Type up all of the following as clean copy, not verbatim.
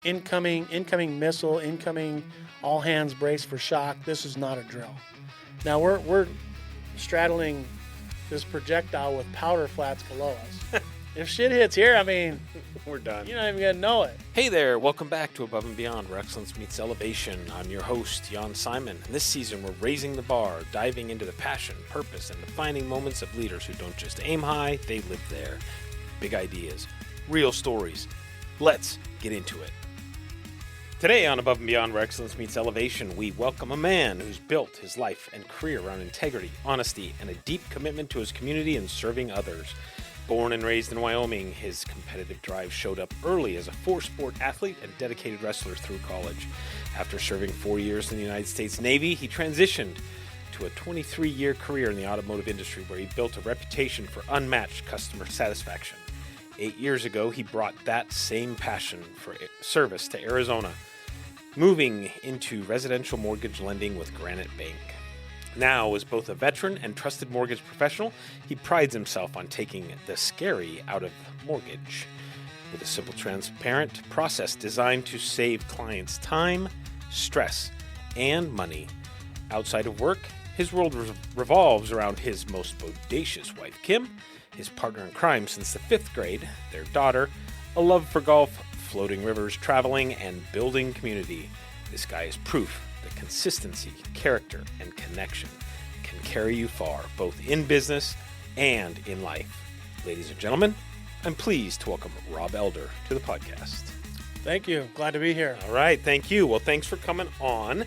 incoming missile, incoming all hands brace for shock. This is not a drill. Now we're straddling this projectile with powder flats below us. If shit hits here, I mean, we're done. You're not even gonna know it. Hey there, welcome back to Above and Beyond, where excellence meets elevation. I'm your host, Jan Simon, and this season we're raising the bar, diving into the passion, purpose, and defining moments of leaders who don't just aim high, they live there. Big ideas, real stories. Let's get into it. Today on Above and Beyond, where excellence meets elevation, we welcome a man who's built his life and career around integrity, honesty, and a deep commitment to his community and serving others. Born and raised in Wyoming, his competitive drive showed up early as a four-sport athlete and dedicated wrestler through college. After serving 4 years in the United States Navy, he transitioned to a 23-year career in the automotive industry where he built a reputation for unmatched customer satisfaction. 8 years ago, he brought that same passion for service to Arizona, moving into residential mortgage lending with Granite Bank. Now, as both a veteran and trusted mortgage professional, he prides himself on taking the scary out of mortgage. With a simple, transparent process designed to save clients time, stress, and money. Outside of work, his world revolves around his most bodacious wife, Kim, his partner in crime since the 5th grade, their daughter, a love for golf, floating rivers, traveling, and building community. This guy is proof that consistency, character, and connection can carry you far, both in business and in life. Ladies and gentlemen, I'm pleased to welcome Rob Elder to the podcast. Thank you. Glad to be here. All right. Thank you. Well, thanks for coming on.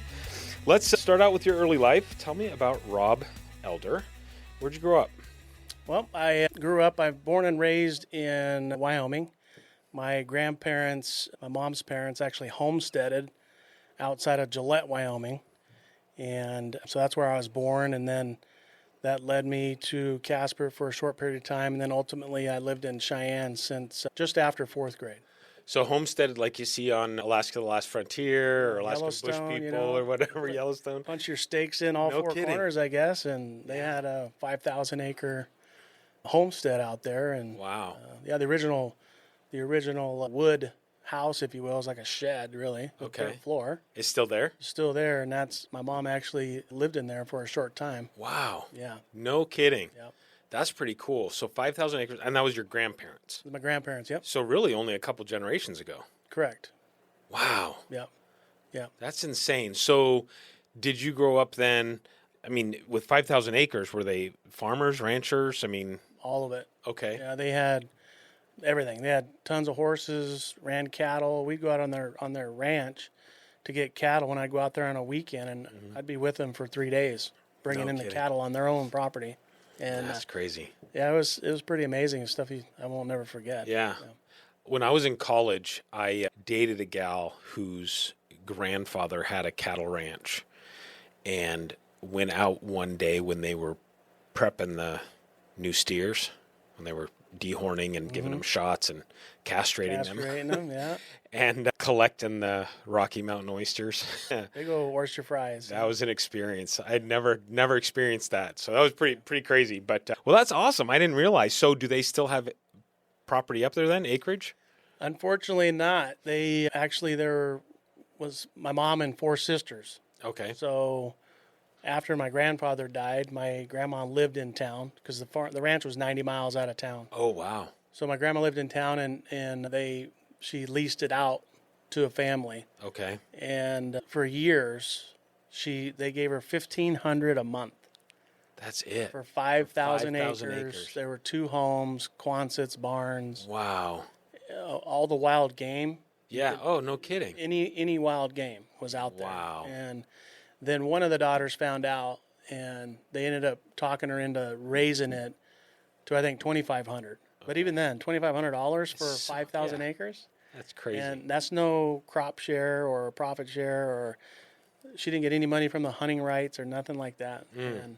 Let's start out with your early life. Tell me about Rob Elder. Where'd you grow up? Well, I'm born and raised in Wyoming. My grandparents, my mom's parents actually homesteaded outside of Gillette, Wyoming. And so that's where I was born. And then that led me to Casper for a short period of time. And then ultimately I lived in Cheyenne since just after 4th grade. So homesteaded like you see on Alaska, the Last Frontier, or Alaska Bush People, or whatever, Yellowstone. Punch your stakes in all four corners, I guess. And they had a 5,000 acre homestead out there. And wow. The original wood house, if you will, is like a shed, really. Okay. Dirt floor. It's still there? Still there, and that's my mom actually lived in there for a short time. Wow. Yeah. No kidding. Yep. That's pretty cool. So 5,000 acres, and that was your grandparents? My grandparents, yep. So really only a couple generations ago? Correct. Wow. Yep. Yep. That's insane. So did you grow up then, I mean, with 5,000 acres, were they farmers, ranchers? I mean... All of it. Okay. Yeah, they had everything. They had tons of horses, ran cattle. We'd go out on their ranch to get cattle when I'd go out there on a weekend, and I'd be with them for 3 days, bringing in the cattle on their own property. And that's crazy. Yeah, it was pretty amazing stuff. I won't never forget. Yeah. When I was in college, I dated a gal whose grandfather had a cattle ranch, and went out one day when they were prepping the new steers, when they were dehorning and giving them shots and castrating them. Yeah. And collecting the Rocky Mountain oysters. Big old oyster fries. That was an experience. I'd never experienced that. So that was pretty crazy. But, well, that's awesome. I didn't realize. So do they still have property up there then, acreage? Unfortunately not. There was my mom and 4 sisters. Okay. So after my grandfather died, my grandma lived in town because the ranch was 90 miles out of town. Oh, wow. So my grandma lived in town, and she leased it out to a family. Okay. And for years, they gave her $1,500 a month. That's it. For 5,000 acres. There were 2 homes, Quonsets, barns. Wow. All the wild game. Yeah. Oh, no kidding. Any wild game was out there. Wow. And then one of the daughters found out, and they ended up talking her into raising it to, I think, $2,500. Okay. But even then, $2,500 for 5,000 acres? That's crazy. And that's no crop share or profit share, or she didn't get any money from the hunting rights or nothing like that. And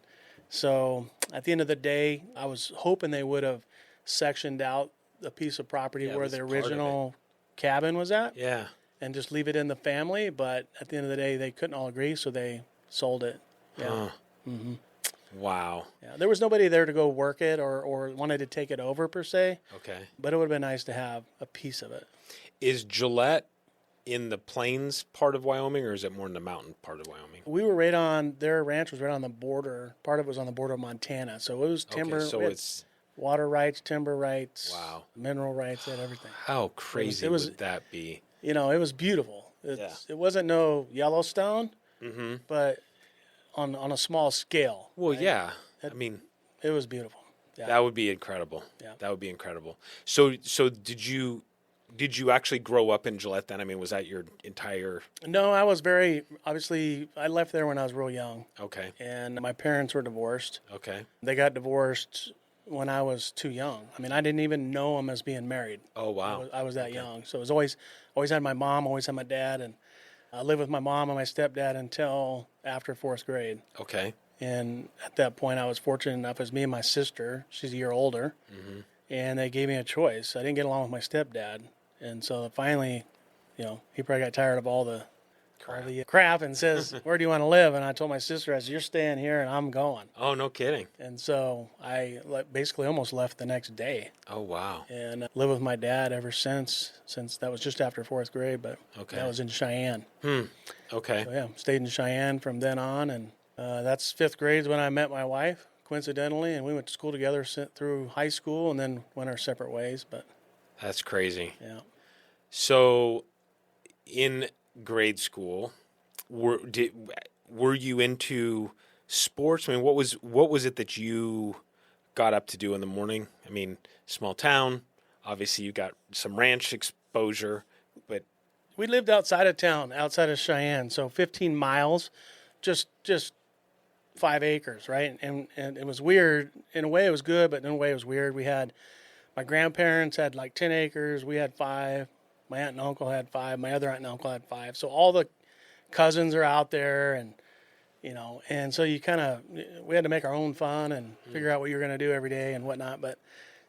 so at the end of the day, I was hoping they would have sectioned out a piece of property where the original cabin was at. Yeah. And just leave it in the family, but at the end of the day, they couldn't all agree, so they sold it. Yeah. Wow. Yeah. There was nobody there to go work it or wanted to take it over per se. Okay. But it would have been nice to have a piece of it. Is Gillette in the plains part of Wyoming, or is it more in the mountain part of Wyoming? We were right on, their ranch was right on the border. Part of it was on the border of Montana. So it was timber. Okay, so we had it's water rights, timber rights, wow, mineral rights, and everything. how crazy would that be? You know, it was beautiful. It wasn't no Yellowstone, but on a small scale. Well, right? yeah. I mean, It was beautiful. Yeah. that would be incredible. Yeah. That would be incredible. So did you actually grow up in Gillette then? I mean, was that your entire? No, I was obviously, I left there when I was real young. Okay. And my parents were divorced. Okay. They got divorced when I was too young. I mean, I didn't even know them as being married. Oh, wow. I was that young. So it was always had my mom, always had my dad. And I lived with my mom and my stepdad until after 4th grade. Okay. And at that point, I was fortunate enough as me and my sister, she's a year older, and they gave me a choice. I didn't get along with my stepdad. And so finally, you know, he probably got tired of all the crap and says, where do you want to live? And I told my sister, I said, you're staying here and I'm going. Oh, no kidding. And so I basically almost left the next day. Oh, wow. And lived with my dad ever since that was just after 4th grade, but that was in Cheyenne. Okay. So yeah, stayed in Cheyenne from then on. And that's 5th grade is when I met my wife, coincidentally, and we went to school together through high school and then went our separate ways. But that's crazy. yeah. So in grade school, were you into sports? I mean, what was it that you got up to do in the morning? I mean, small town, obviously you got some ranch exposure, but we lived outside of town, outside of Cheyenne, so 15 miles, just 5 acres, right? And it was weird. In a way, it was good, but in a way, it was weird. My grandparents had like 10 acres. We had 5. My aunt and uncle had 5. My other aunt and uncle had 5. So all the cousins are out there, and you know, and so we had to make our own fun and figure out what you're going to do every day and whatnot. But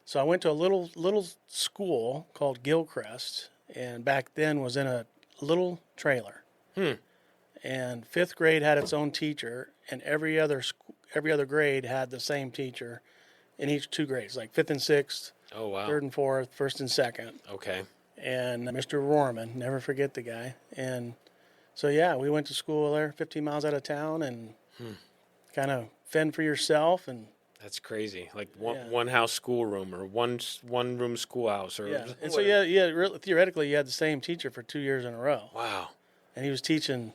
so I went to a little school called Gilchrist, and back then was in a little trailer. And 5th grade had its own teacher, and every other grade had the same teacher in each 2 grades, like 5th and 6th. Oh, wow. 3rd and 4th, 1st and 2nd. Okay. And Mr. Rohrman, never forget the guy. And so, yeah, we went to school there 15 miles out of town and kind of fend for yourself. And that's crazy. Like one house schoolroom or one room schoolhouse. Or yeah. And so, really, theoretically, you had the same teacher for 2 years in a row. Wow. And he was teaching,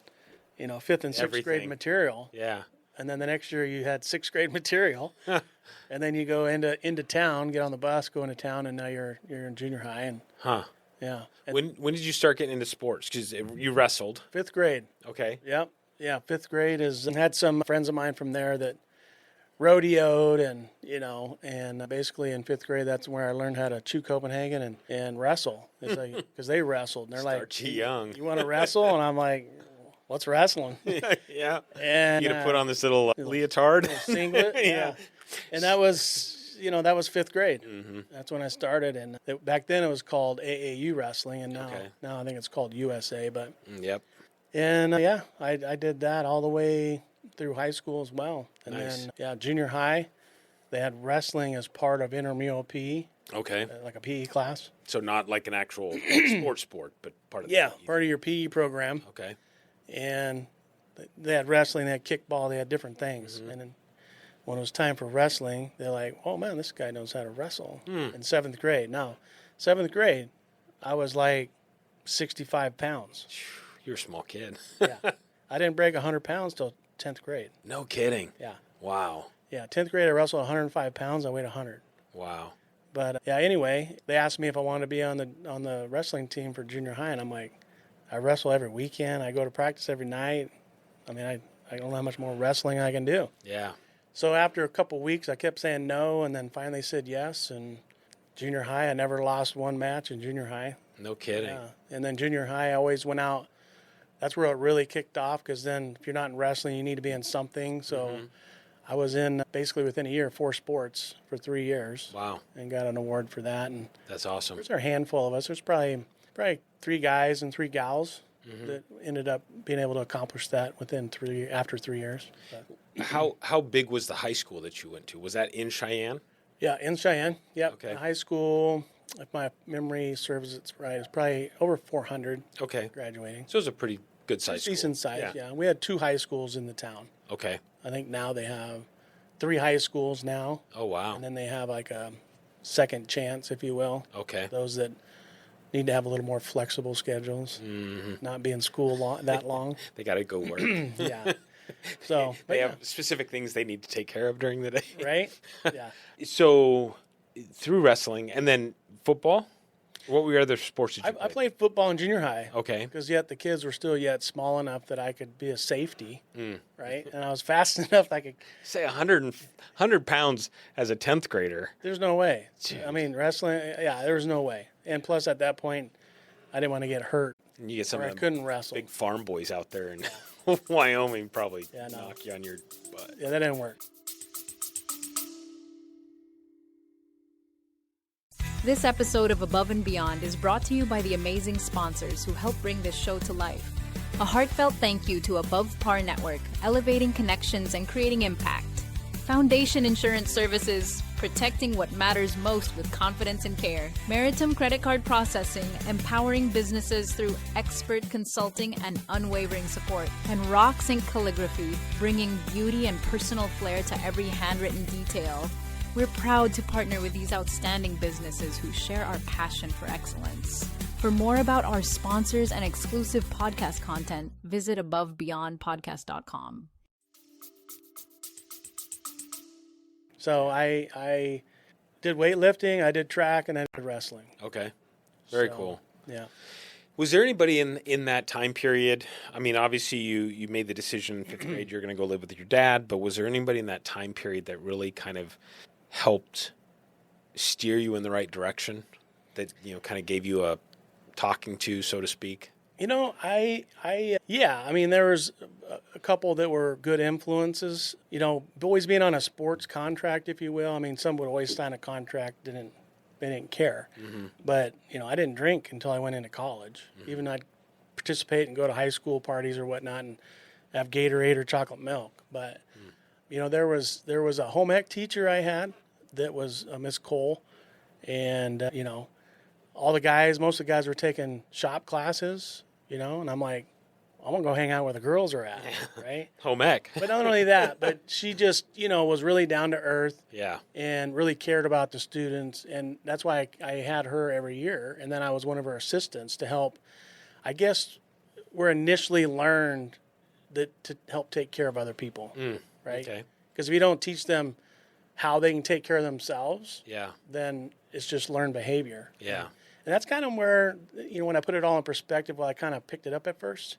5th and 6th grade material. Yeah. And then the next year you had 6th grade material. And then you go into town, get on the bus, go into town, and now you're in junior high. And yeah. And when did you start getting into sports? Because you wrestled. 5th grade. Okay. Yep. Yeah. 5th grade and had some friends of mine from there that rodeoed and basically in 5th grade, that's where I learned how to chew Copenhagen and wrestle. It's like, because they wrestled and they're Start like, young. You want to wrestle? And I'm like, what's wrestling? Yeah. And you got to put on this little leotard. Little singlet. Yeah. And that was 5th grade. That's when I started. And back then it was called AAU wrestling. And now I think it's called USA. But yep. And I did that all the way through high school as well. And then junior high, they had wrestling as part of intramural PE. Okay. Like a PE class. So not like an actual sport, but part of PE. Part of your PE program. Okay. And they had wrestling, they had kickball, they had different things. And then when it was time for wrestling, they're like, oh, man, this guy knows how to wrestle in 7th grade. Now, 7th grade, I was like 65 pounds. You're a small kid. Yeah. I didn't break 100 pounds till 10th grade. No kidding. Yeah. Wow. Yeah, 10th grade, I wrestled 105 pounds. I weighed 100. Wow. But, anyway, they asked me if I wanted to be on the wrestling team for junior high, and I'm like, I wrestle every weekend. I go to practice every night. I mean, I don't know how much more wrestling I can do. Yeah. So after a couple weeks, I kept saying no, and then finally said yes. And junior high, I never lost one match in junior high. No kidding. Yeah. And then junior high, I always went out. That's where it really kicked off, because then if you're not in wrestling, you need to be in something. So I was in basically within a year 4 sports for 3 years. Wow. And got an award for that. And that's awesome. There's a handful of us. There's probably 3 guys and 3 gals that ended up being able to accomplish that after 3 years. But. How big was the high school that you went to? Was that in Cheyenne? Yeah, in Cheyenne. Yeah. Okay. High school, if my memory serves it right, it's probably over 400 Okay. graduating. So it was a pretty good size school. Decent size, yeah. We had 2 high schools in the town. Okay. I think now they have 3 high schools now. Oh, wow. And then they have like a second chance, if you will. Okay. Those that need to have a little more flexible schedules, not be in school that long. They got to go work. Yeah. So They have specific things they need to take care of during the day. right? Yeah. So through wrestling and then football, what were your other sports did you play? I played football in junior high. Okay. Because yet the kids were still small enough that I could be a safety, right? And I was fast enough that I could. Say 100 pounds as a 10th grader. There's no way. Jeez. I mean, wrestling, there was no way. And plus, at that point, I didn't want to get hurt. And you get some or of I the couldn't wrestle. big farm boys out there in Wyoming probably knock you on your butt. Yeah, that didn't work. This episode of Above and Beyond is brought to you by the amazing sponsors who help bring this show to life. A heartfelt thank you to Above Par Network, elevating connections and creating impact. Foundation Insurance Services, protecting what matters most with confidence and care. Meritum Credit Card Processing, empowering businesses through expert consulting and unwavering support. And Rocks Ink Calligraphy, bringing beauty and personal flair to every handwritten detail. We're proud to partner with these outstanding businesses who share our passion for excellence. For more about our sponsors and exclusive podcast content, visit abovebeyondpodcast.com. So I did weightlifting, I did track, and I did wrestling. Okay. Very cool. Yeah. Was there anybody in that time period? I mean, obviously you made the decision in 5th grade you're going to go live with your dad, but was there anybody in that time period that really kind of helped steer you in the right direction, that kind of gave you a talking to, so to speak? I mean, there was a couple that were good influences. Always being on a sports contract, if you will. I mean, some would always sign a contract, they didn't care. But I didn't drink until I went into college. Even I'd participate and go to high school parties or whatnot and have Gatorade or chocolate milk. But there was a home ec teacher I had that was Miss Cole, and most of the guys were taking shop classes, and I'm like, I'm gonna go hang out where the girls are at, right? Home ec. But not only that, but she just was really down to earth, and really cared about the students, and that's why I had her every year, and then I was one of her assistants to help. I guess we're initially learned that to help take care of other people, right? Okay. Because if you don't teach them how they can take care of themselves, then it's just learned behavior. Yeah. And that's kind of where, when I put it all in perspective, I kind of picked it up at first.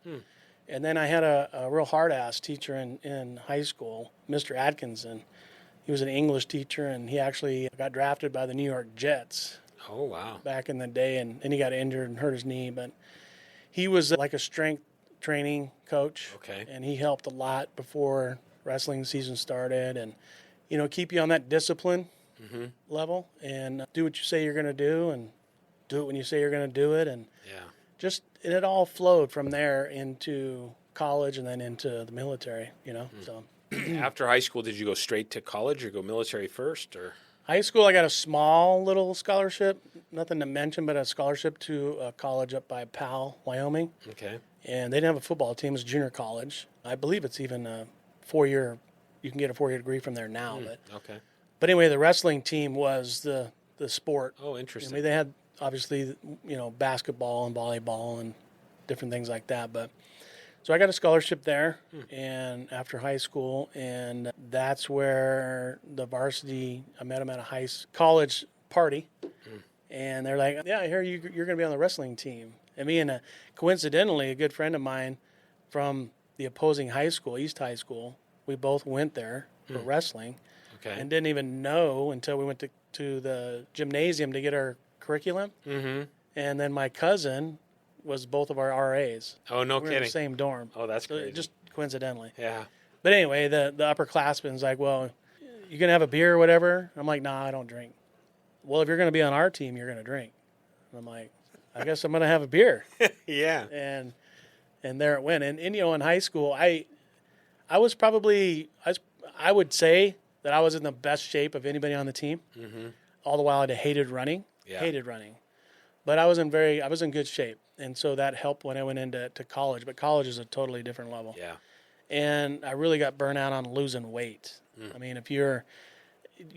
And then I had a real hard-ass teacher in high school, Mr. Atkinson. He was an English teacher, and he actually got drafted by the New York Jets. Oh, wow. Back in the day, and he got injured and hurt his knee. But he was like a strength training coach. Okay. And he helped a lot before wrestling season started, and keep you on that discipline level, and do what you say you're going to do, and do it when you say you're going to do it, and and it all flowed from there into college and then into the military. So after high school, did you go straight to college or go military first? Or high school, I got a small little scholarship, nothing to mention, but a scholarship to a college up by Powell, Wyoming. Okay. And they didn't have a football team; it was junior college. I believe it's even a 4-year. You can get a 4-year degree from there now. But anyway, the wrestling team was the sport. Oh, interesting. I mean, they had obviously basketball and volleyball and different things like that. But so I got a scholarship there, and after high school, and that's where the varsity. I met them at a college party, and they're like, "Yeah, I hear you're going to be on the wrestling team." And me and coincidentally, a good friend of mine from the opposing high school, East High School. We both went there for wrestling, and didn't even know until we went to the gymnasium to get our curriculum. And then my cousin was both of our RAs. Oh, no kidding. We were in the same dorm. Oh, that's crazy. Just coincidentally. Yeah. But anyway, the upperclassman's like, well, you going to have a beer or whatever? I'm like, nah, I don't drink. Well, if you're going to be on our team, you're going to drink. And I'm like, I guess I'm going to have a beer. Yeah. And there it went. And in high school, I was probably, I would say that I was in the best shape of anybody on the team. All the while I hated running. Hated running. But I was in good shape. And so that helped when I went into college. But college is a totally different level. Yeah. And I really got burnt out on losing weight. I mean, if you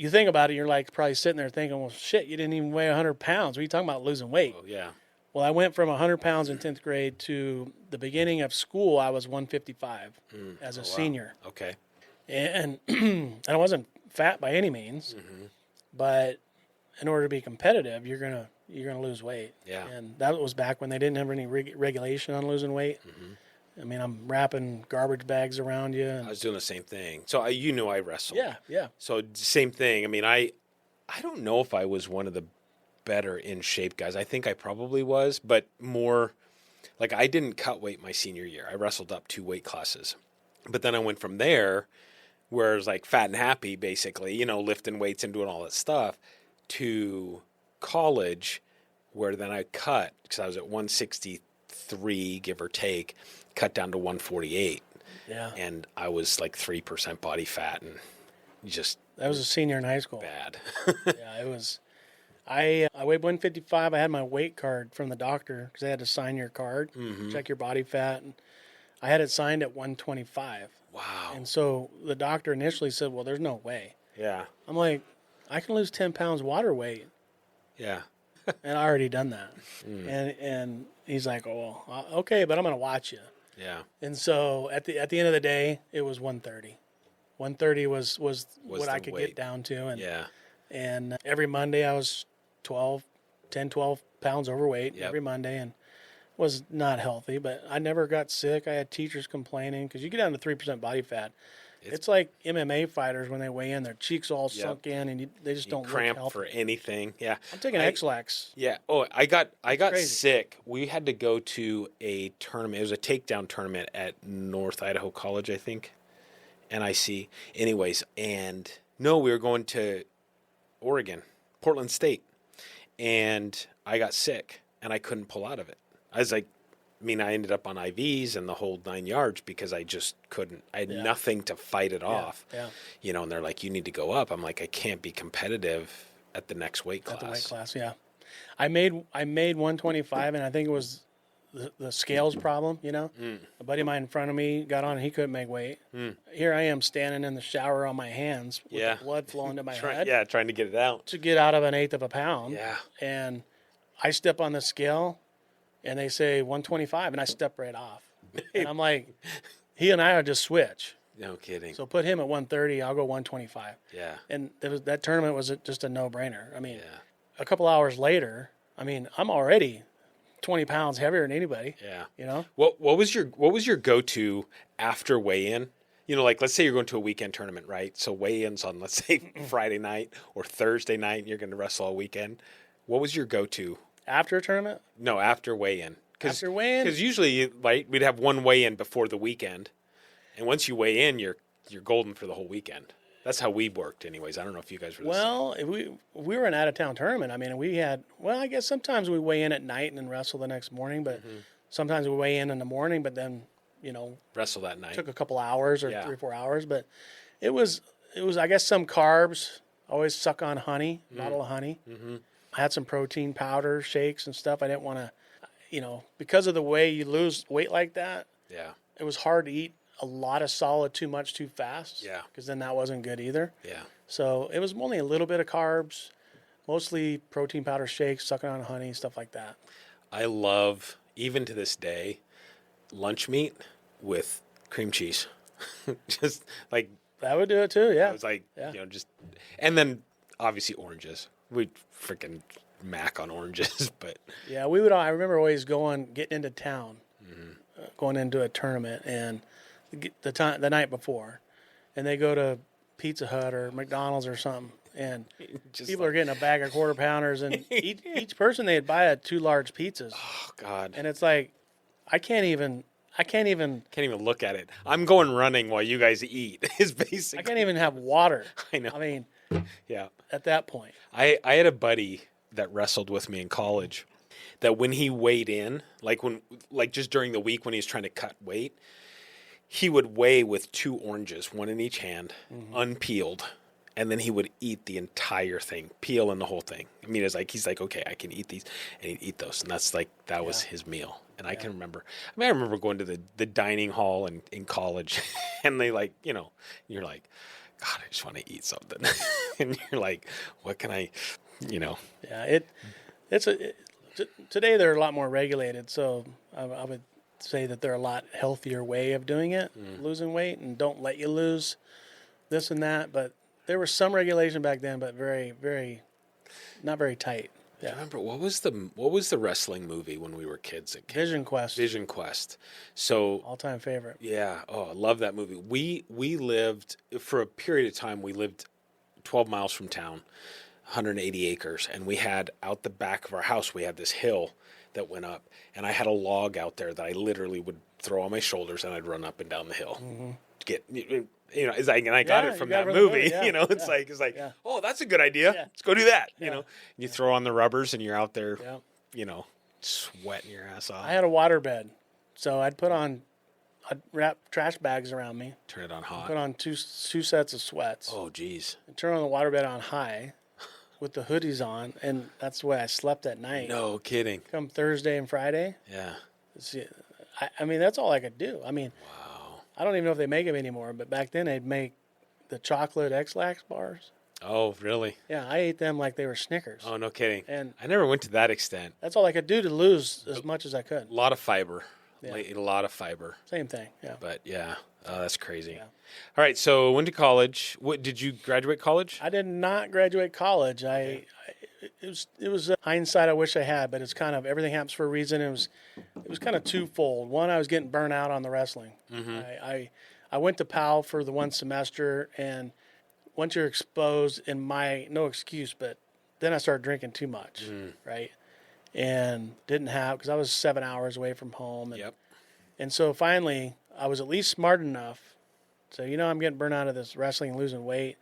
think about it, you're like probably sitting there thinking, well, shit, you didn't even weigh 100 pounds. What are you talking about losing weight? Oh, yeah. Well, I went from 100 pounds in 10th grade to the beginning of school, I was 155 as a senior. Okay. And I wasn't fat by any means, but in order to be competitive, you're gonna lose weight. Yeah. And that was back when they didn't have any regulation on losing weight. I mean, I'm wrapping garbage bags around you. I was doing the same thing. So I wrestled. Yeah. So same thing. I mean, I don't know if I was one of the better in shape guys. I think I probably was, but more like I didn't cut weight my senior year. I wrestled up 2 weight classes. But then I went from there, where it was like fat and happy, basically, lifting weights and doing all that stuff, to college, where then I cut, because I was at 163, give or take, cut down to 148. Yeah. And I was like 3% body fat, and just That was a senior in high school. bad. Yeah, it was. I weighed 155. I had my weight card from the doctor because they had to sign your card, check your body fat. And I had it signed at 125. Wow. And so the doctor initially said, well, there's no way. Yeah. I'm like, I can lose 10 pounds water weight. Yeah. And I already done that. And he's like, oh, well, okay, but I'm going to watch you. Yeah. And so at the end of the day, it was 130. 130 was what I could weight. get down to. And, Yeah. and every Monday I was 12 pounds overweight every Monday, and was not healthy, but I never got sick. I had teachers complaining because you get down to 3% body fat. It's like MMA fighters when they weigh in, their cheeks all sunk in, and they just don't cramp look healthy. for anything. Yeah. I'm taking X-Lax. Yeah. Oh, I got crazy. sick. We had to go to a tournament. It was a takedown tournament at North Idaho College, I think. NIC. Anyways, and no, we were going to Oregon, Portland State. And I got sick, and I couldn't pull out of it. I was like, I ended up on IVs and the whole 9 yards because I just couldn't. I had nothing to fight it off. Yeah. And they're like, you need to go up. I'm like, I can't be competitive at the next weight class. At the weight class, yeah. I made 125, and I think it was the scales problem, A buddy of mine in front of me got on, and he couldn't make weight. Here I am standing in the shower on my hands with the blood flowing to my head. Yeah, trying to get it out. To get out of 1/8 of a pound. Yeah. And I step on the scale, and they say 125, and I step right off. And I'm like, he and I would just switch. No kidding. So put him at 130, I'll go 125. Yeah. And that tournament was just a no-brainer. A couple hours later, I'm already 20 pounds heavier than anybody. Yeah. What was your go-to after weigh-in? Like let's say you're going to a weekend tournament, right? So weigh-in's on, let's say, Friday night or Thursday night, and you're going to wrestle all weekend. What was your go-to? After a tournament? No, after weigh-in. After weigh-in? Because usually, we'd have one weigh-in before the weekend. And once you weigh in, you're golden for the whole weekend. That's how we worked anyways. I don't know if you guys were the same. Well, if we were an out-of-town tournament. We had, I guess sometimes we weigh in at night and then wrestle the next morning. But sometimes we weigh in the morning, but then, wrestle that night. Took a couple hours or 3 or 4 hours. But it was I guess, some carbs. Always suck on honey, bottle of honey. I had some protein powder, shakes and stuff. I didn't want to, because of the way you lose weight like that. Yeah. It was hard to eat a lot of solid too much too fast. Yeah. Because then that wasn't good either. Yeah. So it was only a little bit of carbs, mostly protein powder shakes, sucking on honey, stuff like that. I love, even to this day, lunch meat with cream cheese. Just like that would do it too. Yeah. I was like, and then obviously oranges. We'd freaking mac on oranges, but yeah, we would. I remember always getting into town, going into a tournament, and the night before, and they go to Pizza Hut or McDonald's or something, and people are getting a bag of quarter pounders, and each person they'd buy 2 large pizzas. Oh God! And it's like, I can't even look at it. I'm going running while you guys eat. Is basically. I can't even have water. I know. Yeah. At that point, I had a buddy that wrestled with me in college. That when he weighed in, just during the week when he was trying to cut weight, he would weigh with 2 oranges, one in each hand, unpeeled, And then he would eat the entire thing, peel and the whole thing. I mean, he's like, okay, I can eat these, and he'd eat those, and that was his meal. And I can remember. I remember going to the dining hall in college, and they you're like, God, I just want to eat something, and you're like, what can I, Yeah, today they're a lot more regulated, so I would say that they're a lot healthier way of doing it, losing weight, and don't let you lose this and that, but there was some regulation back then, but very, very, not very tight. Yeah. I remember what was the wrestling movie when we were kids? Vision Quest. Vision Quest. So all-time favorite. Yeah. Oh, I love that movie. We lived for a period of time. We lived 12 miles from town, 180 acres, and we had out the back of our house. We had this hill that went up, and I had a log out there that I literally would throw on my shoulders, and I'd run up and down the hill to get. It's like, and I got it from that movie. It's like, oh, that's a good idea. Yeah. Let's go do that. You throw on the rubbers and you're out there, sweating your ass off. I had a water bed, so I'd wrap trash bags around me. Turn it on hot. Put on two sets of sweats. Oh, geez. And turn on the water bed on high with the hoodies on, and that's the way I slept at night. No kidding. Come Thursday and Friday. Yeah. I mean, that's all I could do. I mean, wow. I don't even know if they make them anymore, but back then they'd make the chocolate X-Lax bars. Oh, really? Yeah, I ate them like they were Snickers. Oh, no kidding. And I never went to that extent. That's all I could do to lose as much as I could. A lot of fiber. Yeah. A lot of fiber. Same thing, yeah. But, yeah, that's crazy. Yeah. All right, so went to college. Did you graduate college? I did not graduate college. It was hindsight I wish I had, but it's kind of everything happens for a reason. It was kind of twofold. One, I was getting burnt out on the wrestling. Mm-hmm. I went to PAL for the one semester, and once you're exposed, no excuse, but then I started drinking too much, right? And because I was 7 hours away from home. And so finally, I was at least smart enough. So, I'm getting burnt out of this wrestling and losing weight.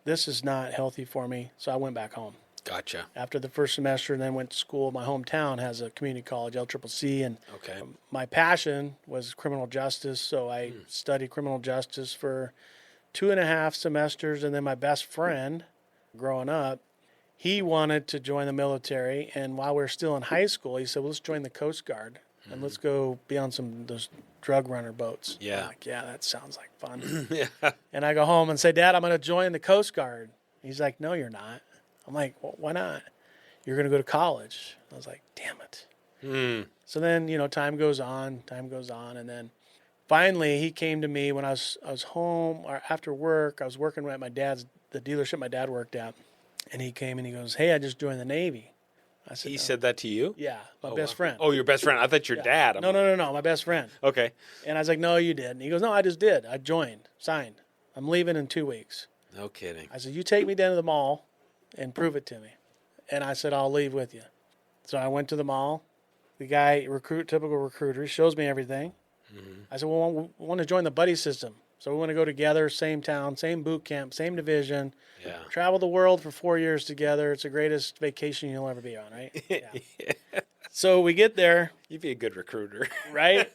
This is not healthy for me. So I went back home. Gotcha. After the first semester, and then went to school. My hometown has a community college, LCCC, and my passion was criminal justice. So I studied criminal justice for 2.5 semesters, and then my best friend, growing up, he wanted to join the military, and while we were still in high school, he said, well, let's join the Coast Guard, and let's go be on those drug runner boats. Yeah. I'm like, yeah, that sounds like fun. Yeah. And I go home and say, Dad, I'm going to join the Coast Guard. He's like, no, you're not. I'm like, well, why not? You're going to go to college. I was like, damn it. So then, time goes on, and then finally he came to me when I was home or after work. I was working at the dealership my dad worked at, and he came and he goes, hey, I just joined the Navy. I said, he said that to you? Yeah, my best friend. Oh, your best friend. I thought your dad. No, my best friend. Okay. And I was like, no, you did. And he goes, no, I just did. I joined, signed. I'm leaving in 2 weeks. No kidding. I said, you take me down to the mall and prove it to me. And I said, I'll leave with you. So I went to the mall. The guy, typical recruiter, shows me everything. Mm-hmm. I said, well, we want to join the buddy system. So we want to go together, same town, same boot camp, same division. Yeah. Travel the world for 4 years together. It's the greatest vacation you'll ever be on, right? Yeah. Yeah. So we get there. You'd be a good recruiter. Right?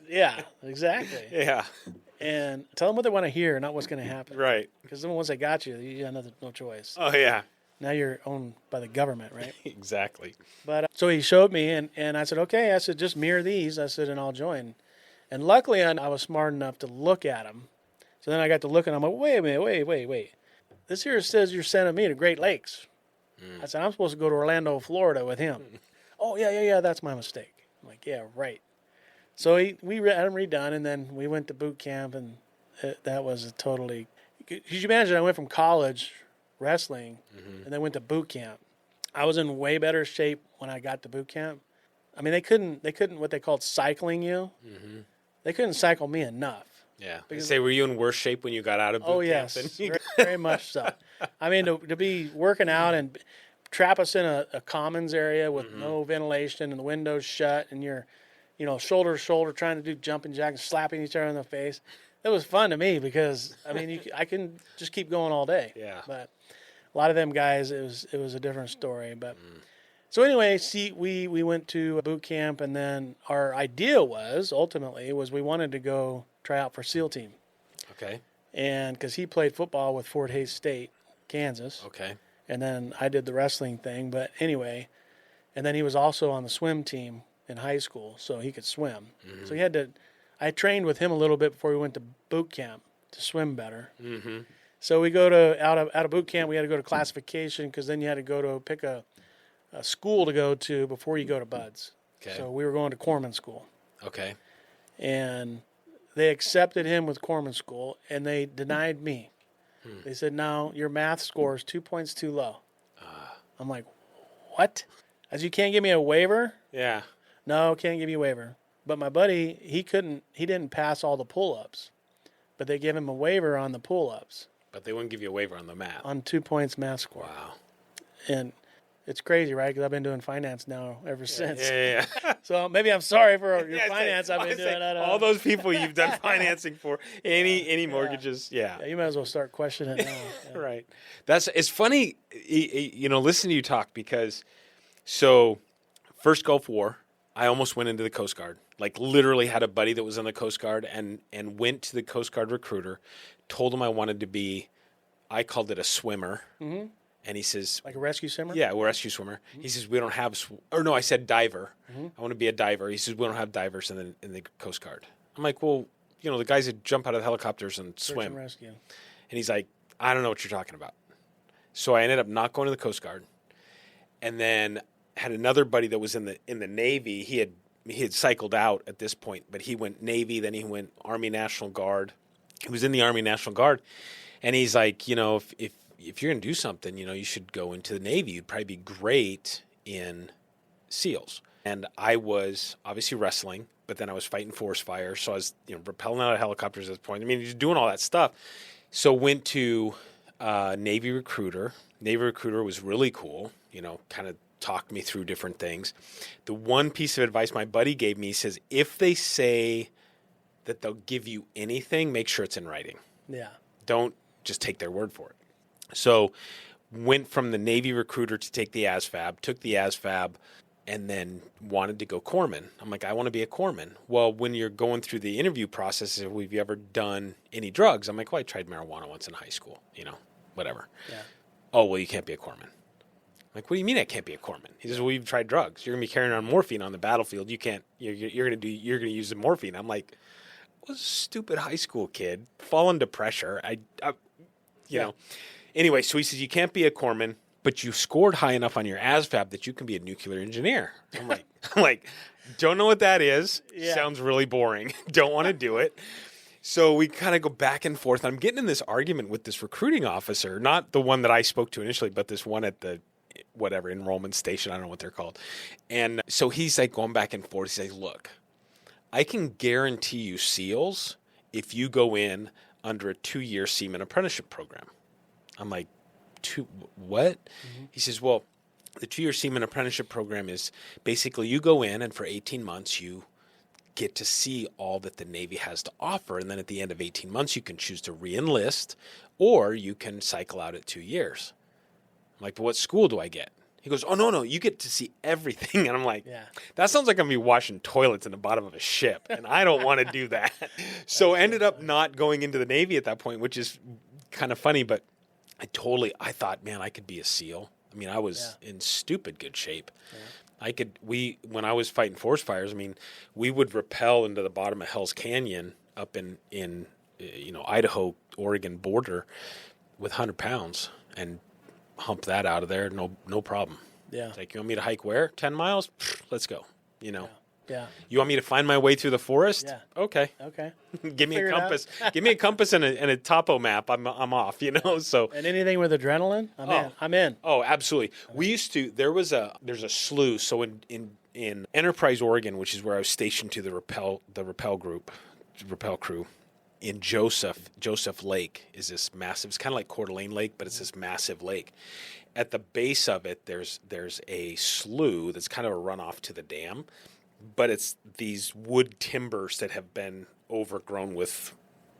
Yeah, exactly. Yeah. And tell them what they want to hear, not what's going to happen. Right. Because then once they got you, you got no choice. Oh, yeah. Now you're owned by the government, right? Exactly. But so he showed me, and I said, okay. I said, just mirror these. I said, and I'll join. And luckily, I was smart enough to look at them. So then I got to look, and I'm like, wait a minute, wait. This here says you're sending me to Great Lakes. I said, I'm supposed to go to Orlando, Florida with him. Oh, yeah, that's my mistake. I'm like, yeah, right. So we had him redone, and then we went to boot camp, and that was a totally... Could you imagine I went from college wrestling and then went to boot camp. I was in way better shape when I got to boot camp. I mean, they couldn't what they called cycling you. Mm-hmm. They couldn't cycle me enough. Yeah. Were you in worse shape when you got out of boot camp? Oh, yes. Very much so. I mean, to be working out and trap us in a commons area with no ventilation and the windows shut and you're, shoulder to shoulder trying to do jumping jacks, slapping each other in the face. It was fun to me because, I mean, I can just keep going all day. Yeah. But a lot of them guys, it was a different story. But so anyway, we went to boot camp, and then our idea was we wanted to go try out for SEAL team. Okay. And because he played football with Fort Hays State, Kansas. Okay. And then I did the wrestling thing. But anyway, and then he was also on the swim team in high school, so he could swim. So he had to. I trained with him a little bit before we went to boot camp to swim better. Mm-hmm. So we go to out of boot camp. We had to go to classification because then you had to go to pick a school to go to before you go to Buds. Okay. So we were going to Corpsman School, Okay. and they accepted him with Corpsman School, and they denied me. They said, "No, your math score is 2 points too low." I'm like, "What?" As you can't give me a waiver? Yeah. No, can't give you a waiver. But my buddy, he didn't pass all the pull-ups, but they gave him a waiver on the pull-ups. But they wouldn't give you a waiver on the math. On 2 points math score. Wow. And it's crazy, right? Because I've been doing finance now ever since. Yeah. So maybe I'm sorry for your Yeah, finance I've been doing. all those people you've done financing for, any mortgages, yeah. Yeah, you might as well start questioning it now. Yeah. Right. It's funny, listen to you talk because, so, first Gulf War, I almost went into the Coast Guard. Like literally had a buddy that was in the Coast Guard and went to the Coast Guard recruiter, told him I wanted to be, I called it a swimmer. Mm-hmm. And he says, like a rescue swimmer? Yeah, a rescue swimmer. Mm-hmm. He says, we don't have, I said diver. Mm-hmm. I want to be a diver. He says, we don't have divers in the Coast Guard. I'm like, well, the guys that jump out of the helicopters and swim. Search and rescue. And he's like, I don't know what you're talking about. So I ended up not going to the Coast Guard. And then had another buddy that was in the Navy. He had cycled out at this point, but he went Navy, then he went Army National Guard. He was in the Army National Guard. And he's like, if you're going to do something, you should go into the Navy. You'd probably be great in SEALs. And I was obviously wrestling, but then I was fighting forest fire. So I was, rappelling out of helicopters at this point. I mean, just doing all that stuff. So went to Navy recruiter. Navy recruiter was really cool, kind of talked me through different things. The one piece of advice my buddy gave me says, if they say that they'll give you anything, make sure it's in writing. Yeah. Don't just take their word for it. So went from the Navy recruiter to take the ASVAB, took the ASVAB, and then wanted to go corpsman. I'm like, I want to be a corpsman. Well, when you're going through the interview process, have you ever done any drugs? I'm like, well, I tried marijuana once in high school, whatever. Yeah. Oh, well, you can't be a corpsman. I'm like, what do you mean I can't be a corpsman? He says, well, you've tried drugs. You're going to be carrying on morphine on the battlefield. You can't, you're going to use the morphine. I'm like, I was a stupid high school kid, fall into pressure. You know. Anyway, so he says, you can't be a corpsman, but you scored high enough on your ASVAB that you can be a nuclear engineer. I'm like, don't know what that is. Yeah. Sounds really boring. Don't want to do it. So we kind of go back and forth. I'm getting in this argument with this recruiting officer, not the one that I spoke to initially, but this one at the whatever enrollment station. I don't know what they're called. And so he's like going back and forth. He says, look, I can guarantee you SEALs if you go in under a 2-year seaman apprenticeship program. I'm like, what? Mm-hmm. He says, well, the 2-year seaman apprenticeship program is basically you go in and for 18 months you get to see all that the Navy has to offer. And then at the end of 18 months, you can choose to re-enlist or you can cycle out at 2 years. I'm like, but what school do I get? He goes, oh, no, you get to see everything. And I'm like, that sounds like I'm going to be washing toilets in the bottom of a ship. And I don't want to do that. So ended up not going into the Navy at that point, which is kind of funny. But I thought, man, I could be a SEAL. I mean, I was in stupid good shape. Yeah. When I was fighting forest fires, I mean, we would rappel into the bottom of Hell's Canyon up in Idaho, Oregon border with 100 pounds and hump that out of there. No problem. Yeah. It's like, you want me to hike where? 10 miles? Let's go. Yeah. You want me to find my way through the forest? Yeah. Okay. Give me a compass. Give me a compass and a topo map. I'm off, So and anything with adrenaline? I'm in. Oh, absolutely. We used to there's a slough. So in Enterprise, Oregon, which is where I was stationed to the rappel crew, in Joseph Lake is this massive, it's kind of like Coeur d'Alene Lake, but it's this massive lake. At the base of it, there's a slough that's kind of a runoff to the dam. But it's these wood timbers that have been overgrown with,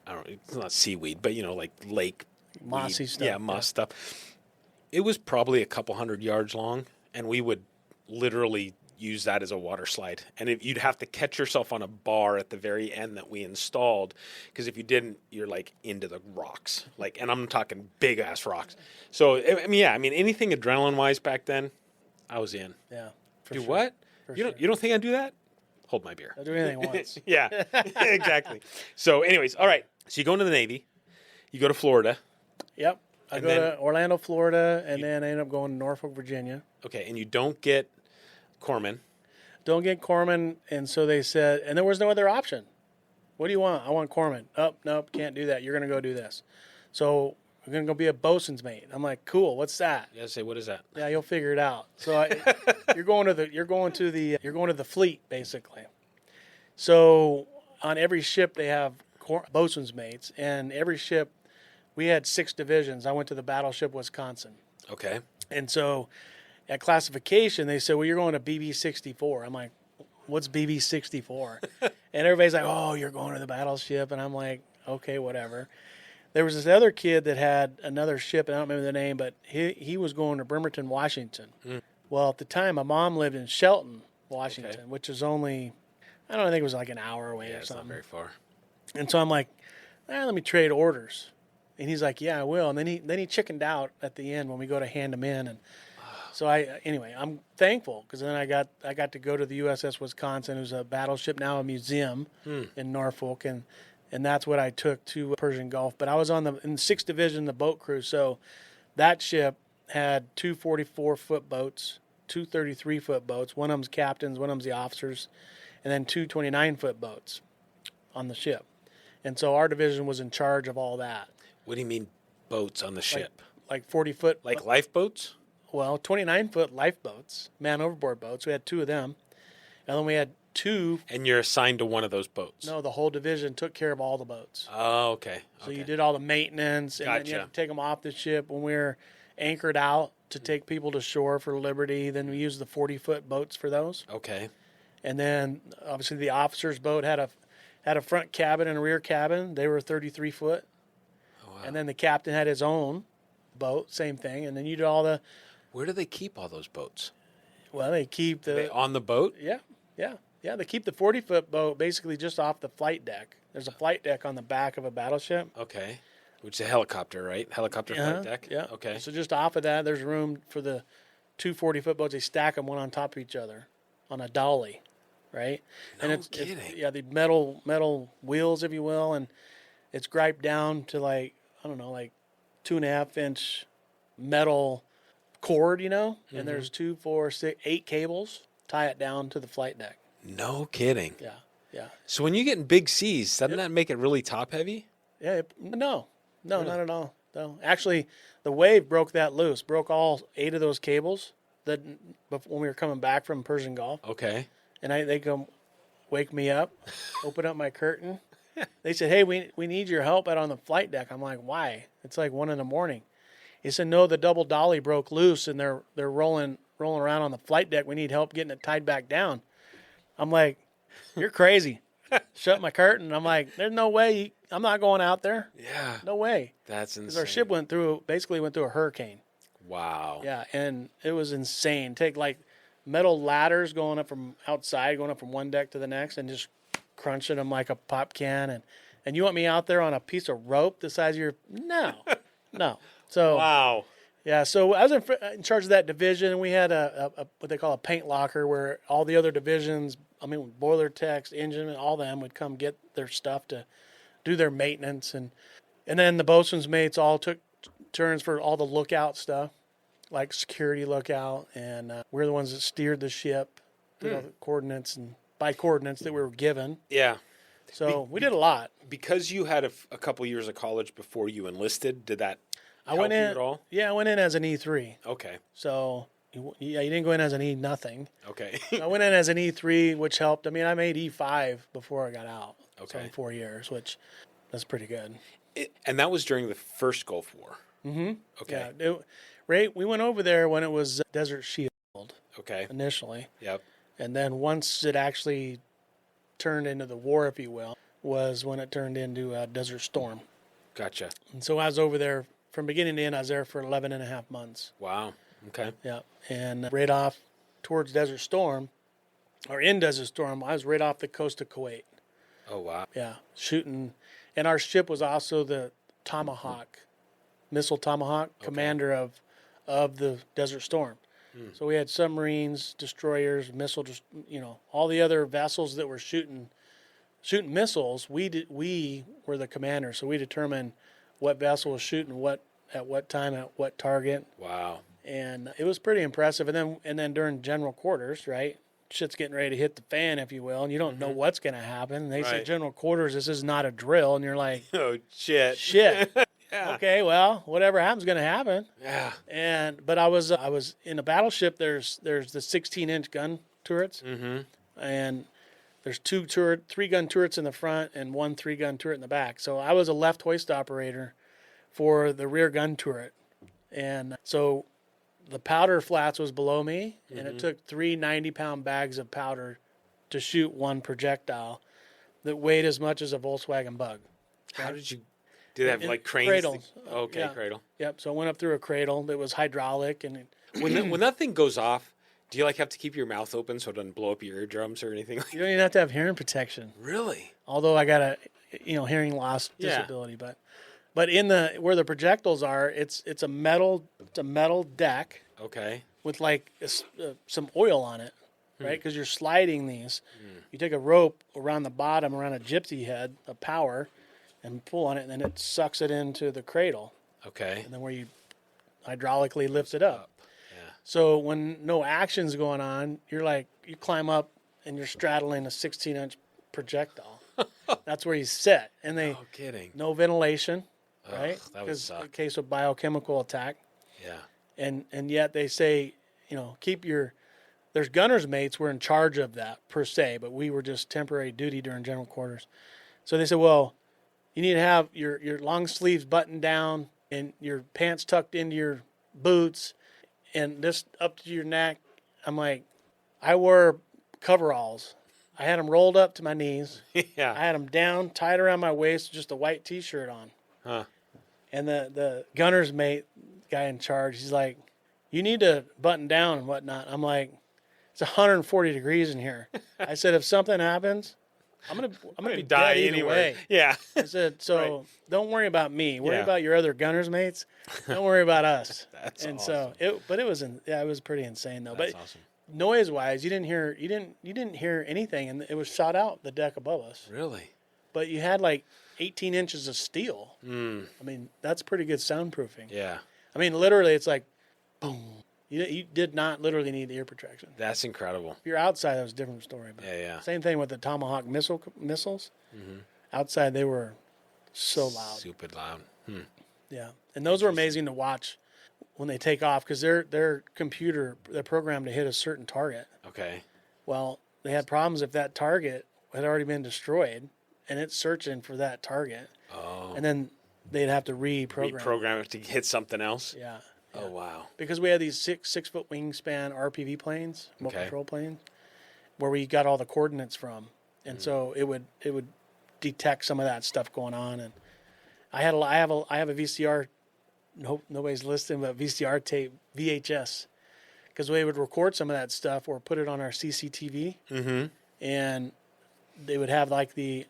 I don't know, it's not seaweed, but, like lake. Mossy weed. stuff. Yeah, moss stuff. It was probably a couple 100 yards long, and we would literally use that as a water slide. And if you'd have to catch yourself on a bar at the very end that we installed, because if you didn't, you're like into the rocks. Like, and I'm talking big ass rocks. So, I mean, anything adrenaline wise back then, I was in. Yeah. Do sure. What? You don't think I'd do that? Hold my beer. I'll do anything once. Yeah, exactly. So anyways, all right. So you go into the Navy. You go to Florida. Yep. I go to Orlando, Florida, and then I end up going to Norfolk, Virginia. Okay, and you don't get corpsman. Don't get corpsman, and so they said, and there was no other option. What do you want? I want corpsman. Oh, nope, can't do that. You're going to go do this. So we're going to go be a bosun's mate. I'm like, cool. What's that? Yeah, say what is that? Yeah, you'll figure it out. So you're going to the fleet basically. So on every ship they have bosun's mates, and every ship we had 6 divisions. I went to the battleship Wisconsin. Okay. And so at classification, they said, well, you're going to BB-64. I'm like, what's BB-64? And everybody's like, oh, you're going to the battleship. And I'm like, okay, whatever. There was this other kid that had another ship, and I don't remember the name, but he was going to Bremerton, Washington. Mm. Well, at the time, my mom lived in Shelton, Washington, which is only, I think it was like an hour away or something. It's not very far. And so I'm like, let me trade orders. And he's like, yeah, I will. And then he chickened out at the end when we go to hand him in. And so I'm thankful because then I got to go to the USS Wisconsin. It was a battleship, now a museum in Norfolk, and that's what I took to Persian Gulf. But I was in the 6th Division, the boat crew. So that ship had 2 44-foot boats, 2 33-foot boats. One of them's captains, one of them's the officers, and then 2 29-foot boats on the ship. And so our division was in charge of all that. What do you mean boats on the ship? Like 40-foot. Like lifeboats? Well, 29-foot lifeboats, man overboard boats. We had 2 of them. And then we had 2. And you're assigned to one of those boats? No, the whole division took care of all the boats. Oh, okay. So you did all the maintenance, and then you had to take them off the ship when we were anchored out to take people to shore for liberty. Then we used the 40-foot boats for those. Okay. And then, obviously, the officer's boat had a front cabin and a rear cabin. They were 33-foot. Wow. And then the captain had his own boat, same thing. And then you did all the... Where do they keep all those boats? Well, they keep the... Are they on the boat? Yeah. They keep the 40-foot boat basically just off the flight deck. There's a flight deck on the back of a battleship. Okay. Which is a helicopter, right? Helicopter flight deck? Yeah. Okay. So just off of that, there's room for the 2 40-foot boats. They stack them one on top of each other on a dolly, right? No and kidding. The metal wheels, if you will, and it's griped down to like 2.5-inch metal cord, and there's 2, 4, 6, 8 cables tie it down to the flight deck. No kidding. Yeah. So when you get in big seas, doesn't that make it really top heavy? Yeah. No, really? Not at all. No, actually, the wave broke that loose. Broke all 8 of those cables when we were coming back from Persian Gulf. Okay. And they come wake me up, open up my curtain. They said, "Hey, we need your help out on the flight deck." I'm like, "Why?" It's like 1 a.m. He said, "No, the double dolly broke loose and they're rolling around on the flight deck. We need help getting it tied back down." I'm like, "You're crazy." Shut my curtain. I'm like, "There's no way. I'm not going out there." Yeah. No way. That's insane. Because our ship went through a hurricane. Wow. Yeah, and it was insane. Take like metal ladders going up from outside, going up from one deck to the next, and just crunching them like a pop can. And you want me out there on a piece of rope the size of your... No. So wow. Yeah, so I was in charge of that division, and we had a what they call a paint locker where all the other divisions, boiler techs, engine, all of them would come get their stuff to do their maintenance. And then the bosun's mates all took turns for all the lookout stuff, like security lookout, and we're the ones that steered the ship to the coordinates and by coordinates that we were given. Yeah. So we did a lot. Because you had a couple years of college before you enlisted, did that help you at all? Yeah, I went in as an E3. Okay. So, you didn't go in as an E nothing. Okay. I went in as an E3, which helped. I made E5 before I got out. Okay. So in 4 years, which that's pretty good. And that was during the first Gulf War? Mm-hmm. Okay. Yeah. We went over there when it was Desert Shield. Okay. Initially. Yep. And then once it actually turned into the war, if you will, was when it turned into Desert Storm. Gotcha. And so I was over there from beginning to end. I was there for 11 and a half months. Wow. Okay. Yeah. And right off towards Desert Storm, or in Desert Storm. I was right off the coast of Kuwait. Oh, wow. Yeah, shooting. And our ship was also the Tomahawk, missile Tomahawk, commander of the Desert Storm. So we had submarines, destroyers, all the other vessels that were shooting missiles. We were the commander, so we determined what vessel was shooting what at what time at what target. Wow. And it was pretty impressive. And then during general quarters, right? Shit's getting ready to hit the fan, if you will, and you don't know what's going to happen. And they say general quarters, this is not a drill, and you're like, oh shit. Yeah. Okay, well, whatever happens is going to happen. Yeah. But I was in a battleship. There's the 16-inch gun turrets, and there's 3-gun turrets in the front and 1 3-gun turret in the back. So I was a left hoist operator for the rear gun turret, and so the powder flats was below me, and it took 3 90-pound bags of powder to shoot one projectile that weighed as much as a Volkswagen Bug. How did you? Did it have like cranes? Cradles. Okay, Yeah. cradle. Yep. So it went up through a cradle that was hydraulic, and When that thing goes off, do you like have to keep your mouth open so it doesn't blow up your eardrums or anything? you don't even have to have hearing protection. Really? Although I got a hearing loss disability, but in where the projectiles are, it's a metal deck Okay. with like some oil on it, right? Because you're sliding these. You take a rope around the bottom, around a gypsy head, a power, and pull on it, and then it sucks it into the cradle, Okay. and then where you hydraulically lifts it up. Yeah. So when no action's going on, you climb up and you're straddling a 16-inch projectile. That's where you sit, and No kidding. no ventilation, right? That would Because suck. in case of biochemical attack. Yeah. And yet they say, there's gunner's mates were in charge of that per se, but we were just temporary duty during general quarters. So they said, well, you need to have your long sleeves buttoned down and your pants tucked into your boots and this up to your neck. I'm like, I wore coveralls. I had them rolled up to my knees. Yeah. I had them down, tied around my waist, just a white T-shirt on. Huh. And the gunner's mate guy in charge, he's like, you need to button down and whatnot. I'm like, it's 140 degrees in here. I said, if something happens, I'm gonna be Die dead either anyway. way. Yeah. I said, so don't worry about me. Worry Yeah. about your other gunner's mates. Don't worry about us. That's and awesome. so it was pretty insane though. That's but awesome. noise wise, you didn't hear anything, and it was shot out the deck above us. Really? But you had like 18 inches of steel. Mm. I mean, that's pretty good soundproofing. Yeah. I mean, literally, it's like, boom. You did not literally need ear protection. That's incredible. If you're outside, that was a different story. But Yeah. same thing with the Tomahawk missiles. Outside, they were so loud. Super loud. Yeah, and those were amazing to watch when they take off because they're programmed to hit a certain target. Okay. Well, they had problems if that target had already been destroyed, and it's searching for that target. Oh. And then they'd have to reprogram. Reprogram it to hit something else? Yeah. Oh, wow. Because we had these 6 foot wingspan RPV planes, remote Okay. control planes, where we got all the coordinates from, and so it would detect some of that stuff going on. And I have a VCR. Nobody's listening, but VCR tape, VHS, because we would record some of that stuff or put it on our CCTV, and they would have like the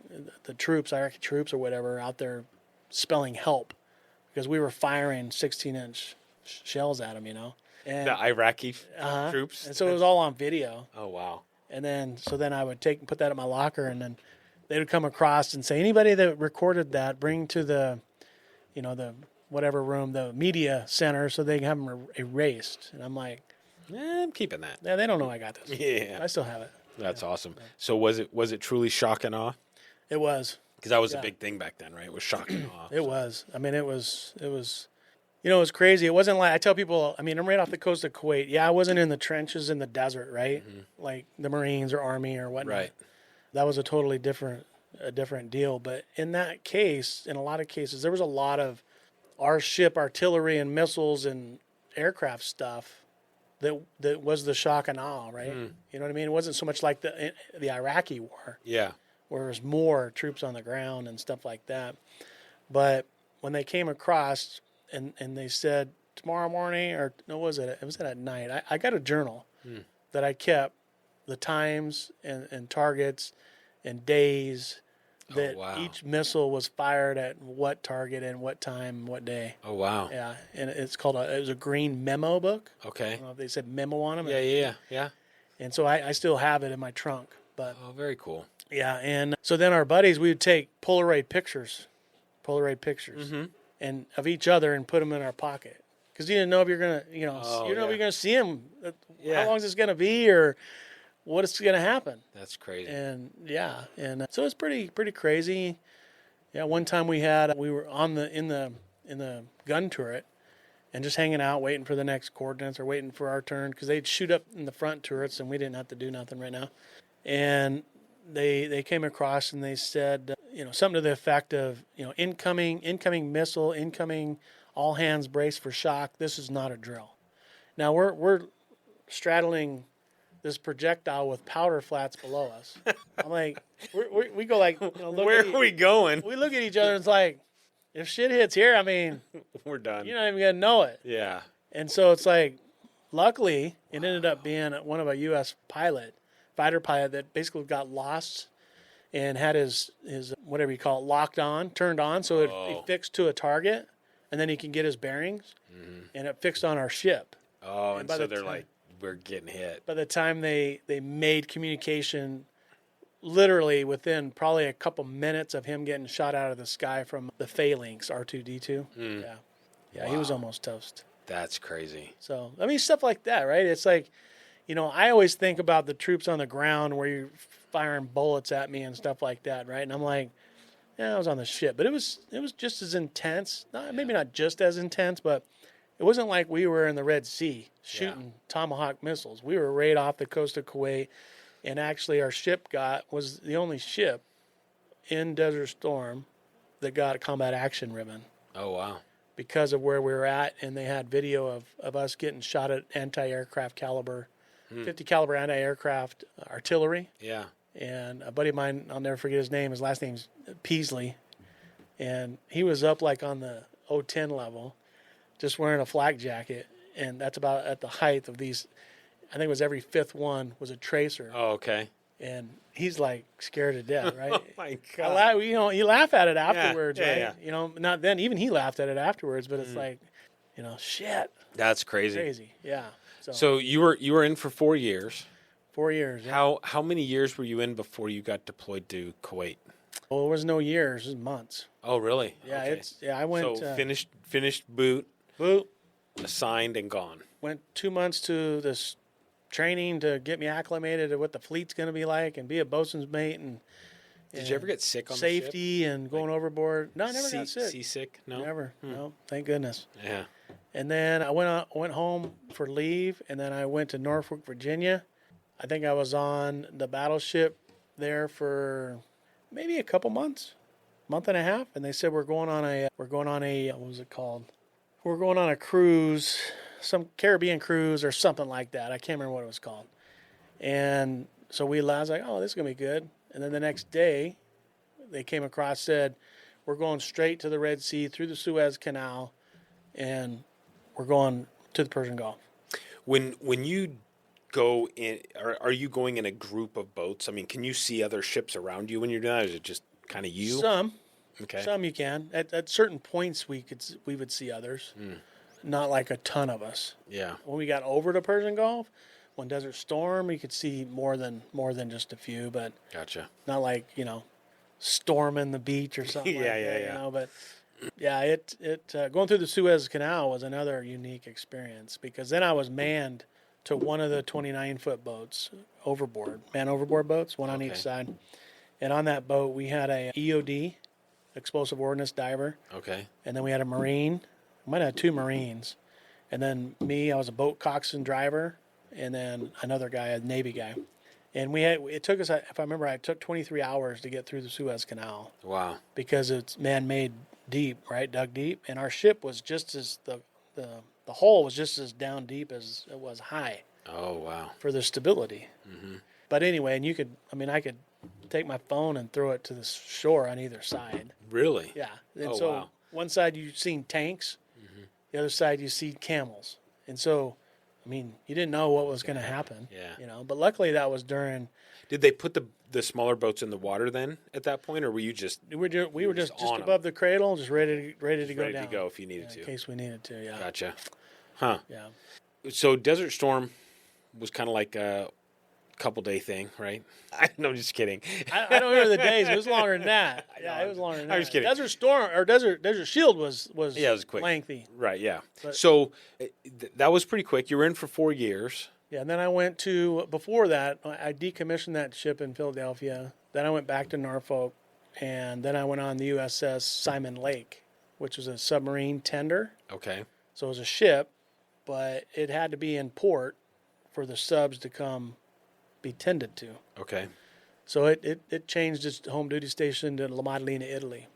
troops, Iraqi troops or whatever, out there spelling help because we were firing 16-inch shells at them, And The Iraqi troops? And so it was all on video. Oh, wow. And then I would put that in my locker, and then they would come across and say, anybody that recorded that, bring to the whatever room, the media center, so they can have them erased. And I'm like, I'm keeping that. yeah, they don't know I got this. Yeah. I still have it. That's awesome. So was it truly shock and awe? It was. Because that was a big thing back then, right? It was shock and awe. It was. I mean, it was. It was crazy. It wasn't like I tell people. I mean, I'm right off the coast of Kuwait. Yeah, I wasn't in the trenches in the desert, right? Like the Marines or Army or whatnot. Right. That was a totally different deal. But in that case, in a lot of cases, there was a lot of our ship artillery and missiles and aircraft stuff that was the shock and awe, right? You know what I mean? It wasn't so much like the Iraqi war, Yeah. where there was more troops on the ground and stuff like that. But when they came across and they said tomorrow morning, or no, it was at night. I got a journal that I kept the times and targets and days that each missile was fired at what target and what time, what day. Oh, wow. Yeah, and it was a green memo book. Okay. I don't know if they said memo on them. Yeah. And so I still have it in my trunk. But Oh, very cool. yeah, and so then our buddies, we would take Polaroid pictures, and of each other and put them in our pocket. Because you didn't know if you're going to, you don't know if you're going to see them. How long is this going to be or what is going to happen? That's crazy. And so it's pretty crazy. Yeah, one time we were in the gun turret and just hanging out, waiting for the next coordinates or waiting for our turn because they'd shoot up in the front turrets and we didn't have to do nothing right now. And they came across and they said, something to the effect of, incoming missile, incoming, all hands brace for shock. This is not a drill. Now we're straddling this projectile with powder flats below us. I'm like, we go like, where are we going? We look at each other and it's like, if shit hits here, I mean, we're done. You're not even gonna know it. Yeah. And so it's like, luckily, it ended up being one of a U.S. fighter pilot that basically got lost and had his whatever you call it, turned on, so it fixed to a target, and then he can get his bearings, and it fixed on our ship. Oh, and so they're like, we're getting hit. By the time they made communication, literally within probably a couple minutes of him getting shot out of the sky from the phalanx R2-D2. Yeah, wow. He was almost toast. That's crazy. So, I mean, stuff like that, right? It's like, I always think about the troops on the ground where you're firing bullets at me and stuff like that, right? And I'm like, yeah, I was on the ship. But it was just as intense. Maybe not just as intense, but it wasn't like we were in the Red Sea shooting Tomahawk missiles. We were right off the coast of Kuwait. And actually our ship was the only ship in Desert Storm that got a combat action ribbon. Oh, wow. Because of where we were at, and they had video of us getting shot at anti-aircraft caliber, 50 caliber anti-aircraft artillery. Yeah. And a buddy of mine, I'll never forget his name, his last name's Peasley, and he was up like on the 010 level, just wearing a flak jacket, and that's about at the height of these. I think it was every fifth one was a tracer. Oh, okay. And he's like scared to death, right? Oh my God! You laugh at it afterwards, right? Yeah. Not then. Even he laughed at it afterwards, but it's like, shit. That's crazy. Crazy, yeah. So you were in for 4 years. 4 years. Yeah. How many years were you in before you got deployed to Kuwait? Well, it was no years; it was months. Oh, really? Yeah, okay. I went. So finished boot, assigned and gone. Went 2 months to this training to get me acclimated to what the fleet's going to be like and be a bosun's mate and did you ever get sick on safety the ship? And going overboard? No, I never got sick. Seasick? No, never. No, thank goodness. Yeah. And then I went home for leave, and then I went to Norfolk, Virginia. I think I was on the battleship there for maybe a couple months, month and a half, and they said we're going on a what was it called? We're going on a cruise. Some Caribbean cruise or something like that. I can't remember what it was called. And so I was like, oh, this is going to be good. And then the next day, they came across, said, we're going straight to the Red Sea, through the Suez Canal, and we're going to the Persian Gulf. When you go in, are you going in a group of boats? I mean, can you see other ships around you when you're doing that, or is it just kind of you? Some. Okay. Some you can. At certain points, we would see others. Not like a ton of us. Yeah. When we got over to Persian Gulf, when Desert Storm, you could see more than just a few, but gotcha. Not like, storming the beach or something like that. Yeah. But yeah, it going through the Suez Canal was another unique experience because then I was manned to one of the 29-foot boats man overboard boats, one on each side. And on that boat, we had a EOD, explosive ordnance diver. Okay. And then we had a Marine. Might have 2 Marines, and then me. I was a boat coxswain driver, and then another guy, a Navy guy. And it took us, if I remember, it took 23 hours to get through the Suez Canal. Wow! Because it's man-made deep, right, dug deep, and our ship was just as the hull was just as down deep as it was high. Oh wow! For the stability. Mm-hmm. But anyway, and I could take my phone and throw it to the shore on either side. Really? Yeah. And wow! One side you've seen tanks. The other side you see camels. And so I mean, you didn't know what was going to happen. Yeah. But luckily that was during. Did they put the smaller boats in the water then at that point, or were you just We were just on above the cradle, just ready to go ready down. to go if you needed to, in case we needed to. Yeah. Gotcha. Huh. Yeah. So Desert Storm was kind of like a couple day thing, right? No, just kidding. I don't remember the days. It was longer than that. Yeah, it was longer than that. I was kidding. Desert Storm or Desert Shield was Yeah, it was quick. lengthy. Right, yeah. But- So that was pretty quick. You were in for 4 years. Yeah, and then I went to, before that, I decommissioned that ship in Philadelphia. Then I went back to Norfolk, and then I went on the USS Simon Lake, which was a submarine tender. Okay. So it was a ship, but it had to be in port for the subs to come be tended to. Okay. So it changed its home duty station to La Maddalena, Italy.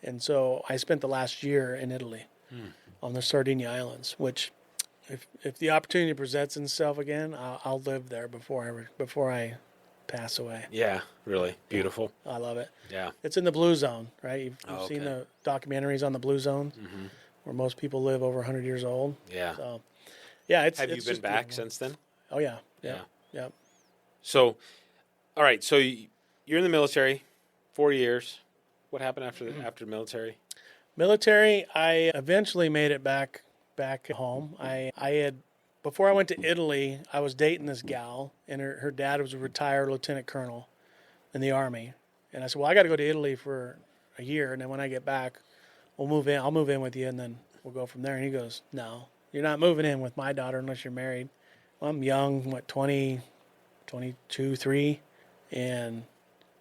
And so I spent the last year in Italy on the Sardinia Islands, which if the opportunity presents itself again, I'll live there before I pass away. Yeah, really. Beautiful. I love it. Yeah. It's in the Blue Zone, right? You've Oh, seen okay. the documentaries on the Blue Zone where most people live over 100 years old. Yeah. So, yeah, it's Have you it's been just back beautiful. since then? Oh, yeah. Yeah. Yeah. So, all right. So you're in the military, 4 years. What happened after the military? Military, I eventually made it back home. I had, before I went to Italy, I was dating this gal, and her dad was a retired lieutenant colonel in the Army. And I said, well, I got to go to Italy for a year, and then when I get back, we'll move in. I'll move in with you, and then we'll go from there. And he goes, no, you're not moving in with my daughter unless you're married. Well, I'm young, 20, 22, 3, and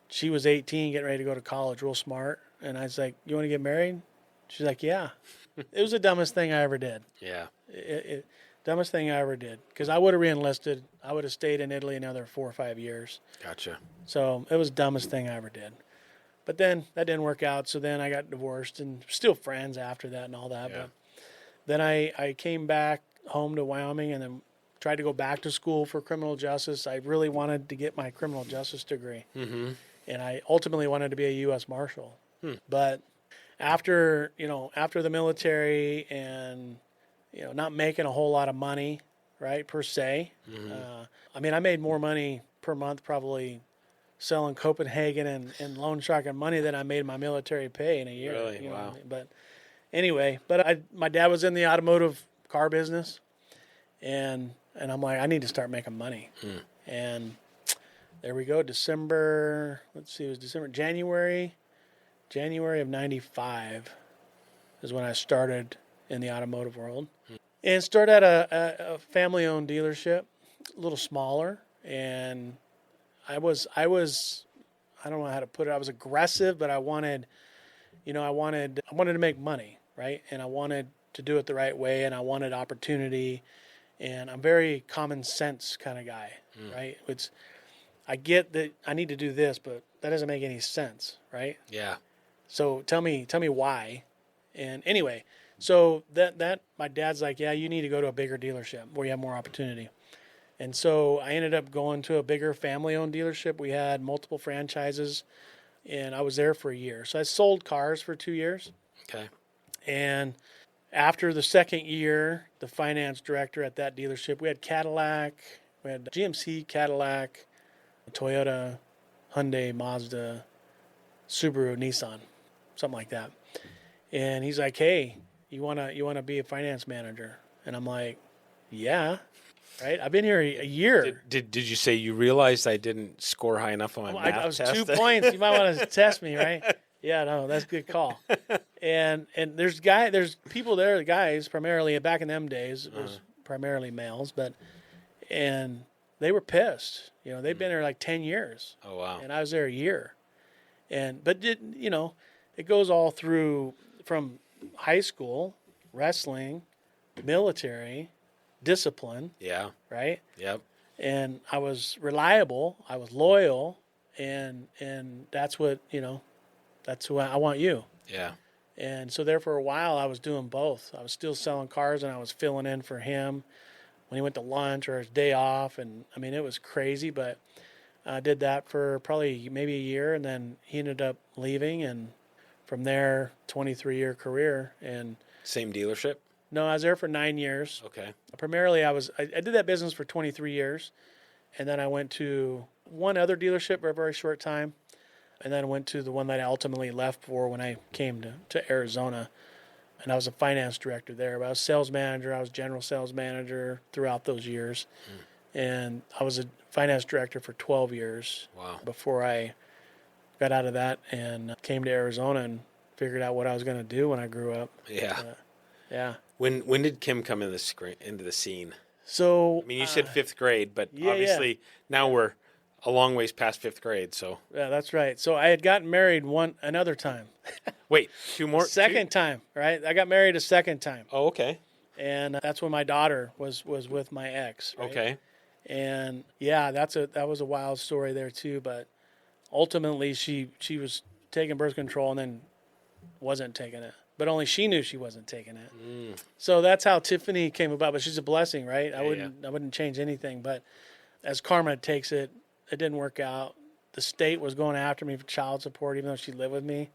she was 18, getting ready to go to college, real smart. And I was like, you want to get married? She's like, yeah. It was the dumbest thing I ever did. Yeah. Dumbest thing I ever did. Because I would have re-enlisted. I would have stayed in Italy another 4 or 5 years. Gotcha. So it was the dumbest thing I ever did. But then that didn't work out. So then I got divorced and still friends after that and all that. Yeah. But then I came back home to Wyoming and then tried to go back to school for criminal justice. I really wanted to get my criminal justice degree. Mm-hmm. And I ultimately wanted to be a U.S. Marshal. But after the military and, not making a whole lot of money, right, per se. I mean, I made more money per month probably selling Copenhagen and loan shark and money than I made my military pay in a year. Really? You know Wow. what I mean? But anyway, my dad was in the automotive car business, and I'm like, I need to start making money. And there we go. January of 95 is when I started in the automotive world. And started at a family-owned dealership, a little smaller. And I don't know how to put it. I was aggressive, but I wanted to make money, right? And I wanted to do it the right way, and I wanted opportunity. And I'm very common sense kind of guy, right? I get that I need to do this, but that doesn't make any sense, right? Yeah. So tell me why. And anyway, so that my dad's like, yeah, you need to go to a bigger dealership where you have more opportunity. And so I ended up going to a bigger family-owned dealership. We had multiple franchises, and I was there for a year. So I sold cars for 2 years. Okay. And after the second year, the finance director at that dealership, we had Cadillac, we had GMC, Cadillac, Toyota, Hyundai, Mazda, Subaru, Nissan, something like that. And he's like, hey, you wanna be a finance manager? And I'm like, yeah, right? I've been here a year. Did you say you realized I didn't score high enough on my math I was test? 2 points. You might want to test me, right? Yeah, no, that's a good call. And there's people there, guys, primarily back in them days, it was primarily males, and they were pissed. They've been there like 10 years. Oh, wow. And I was there a year. But it goes all through from high school, wrestling, military, discipline, Yeah. right? Yep. And I was reliable, I was loyal, and that's what, that's who I want you. Yeah. And so there for a while I was doing both. I was still selling cars and I was filling in for him when he went to lunch or his day off. And I mean, it was crazy, but I did that for probably maybe a year, and then he ended up leaving, and from there, 23-year career. And Same dealership? No, I was there for 9 years. Okay. Primarily, I did that business for 23 years, and then I went to one other dealership for a very short time, and then went to the one that I ultimately left for when I came to Arizona, and I was a finance director there. But I was sales manager. I was general sales manager throughout those years, and I was a finance director for 12 years. Wow. Before I got out of that and came to Arizona and figured out what I was going to do when I grew up. Yeah. Yeah. When did Kim come into the scene? So I mean, you said fifth grade, but yeah, obviously now we're a long ways past fifth grade. So yeah, that's right. So I had gotten married another time. wait, two more. Second time, right? I got married a second time, Oh, okay. and that's when my daughter was with my ex. Right? Okay. And yeah, that was a wild story there too. But ultimately, she was taking birth control and then wasn't taking it. But only she knew she wasn't taking it. So that's how Tiffany came about. But she's a blessing, right? I wouldn't change anything. But as karma takes it, it didn't work out. The state was going after me for child support, even though she lived with me.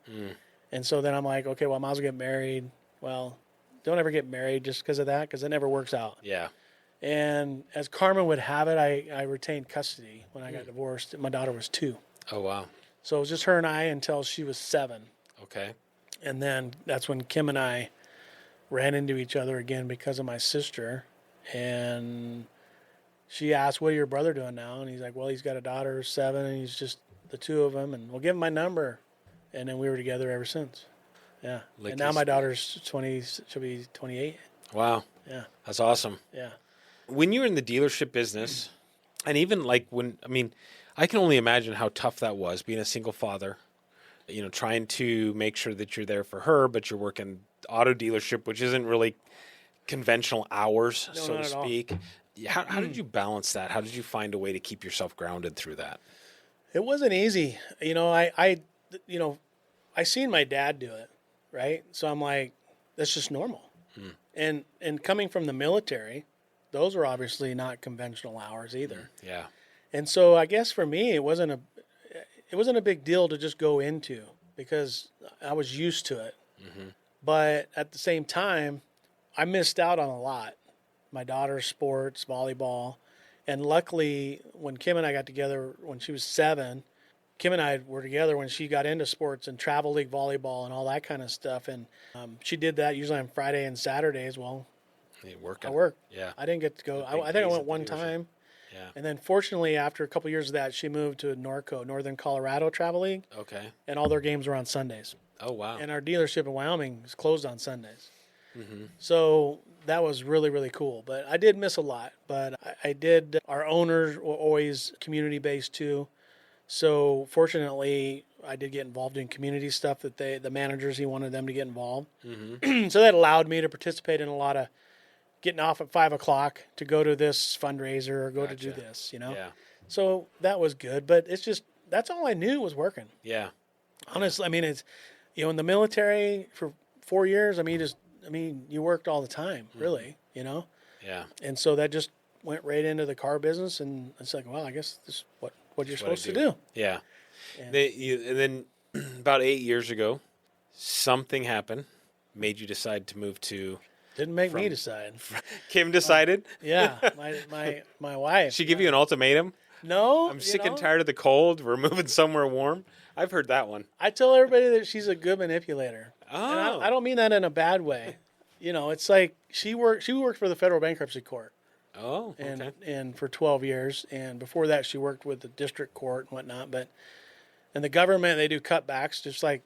And so then I'm like, okay, well, I might as well get married. Well, don't ever get married just because of that, because it never works out. Yeah. And as karma would have it, I retained custody when I got divorced. My daughter was 2. Oh, wow. So it was just her and I until she was 7. Okay. And then that's when Kim and I ran into each other again because of my sister. And she asked, what are your brother doing now? And he's like, well, he's got a daughter, 7, and he's just the 2 of them. And we'll give him my number. And then we were together ever since. Yeah. And now my daughter's 20, she'll be 28. Wow. Yeah. That's awesome. Yeah. When you were in the dealership business, and even like I can only imagine how tough that was being a single father, trying to make sure that you're there for her, but you're working auto dealership, which isn't really conventional hours, so to speak. How did you balance that? How did you find a way to keep yourself grounded through that? It wasn't easy. I seen my dad do it, right? So I'm like, that's just normal. And coming from the military, those were obviously not conventional hours either. Yeah. And so I guess for me, it wasn't a big deal to just go into because I was used to it. But at the same time, I missed out on a lot. My daughter's sports, volleyball. And luckily, when Kim and I got together when she was 7, Kim and I were together when she got into sports and travel league volleyball and all that kind of stuff. And she did that usually on Friday and Saturdays. Well, I worked. Yeah. I didn't get to go. I think I went one time. Yeah. And then fortunately, after a couple of years of that, she moved to Norco, Northern Colorado Travel League. Okay. And all their games were on Sundays. Oh, wow. And our dealership in Wyoming is closed on Sundays. So that was really, really cool. But I did miss a lot. But I did. Our owners were always community-based too. So fortunately, I did get involved in community stuff that the managers, he wanted them to get involved. So that allowed me to participate in a lot of getting off at 5 o'clock to go to this fundraiser or go to do this, Yeah. So that was good. But it's just, that's all I knew was working. Yeah. Honestly, I mean, it's, in the military for 4 years, you worked all the time, really, Yeah. And so that just went right into the car business. And it's like, well, I guess this is what you're supposed to do. Yeah. And then about 8 years ago, something happened, made you decide to move to... Didn't make me decide. Kim decided? Yeah, my wife. She give you an ultimatum? No. I'm sick and tired of the cold. We're moving somewhere warm. I've heard that one. I tell everybody that she's a good manipulator. Oh. And I don't mean that in a bad way. It's like she worked for the federal bankruptcy court. Oh, okay. And for 12 years. And before that, she worked with the district court and whatnot. But in the government, they do cutbacks just like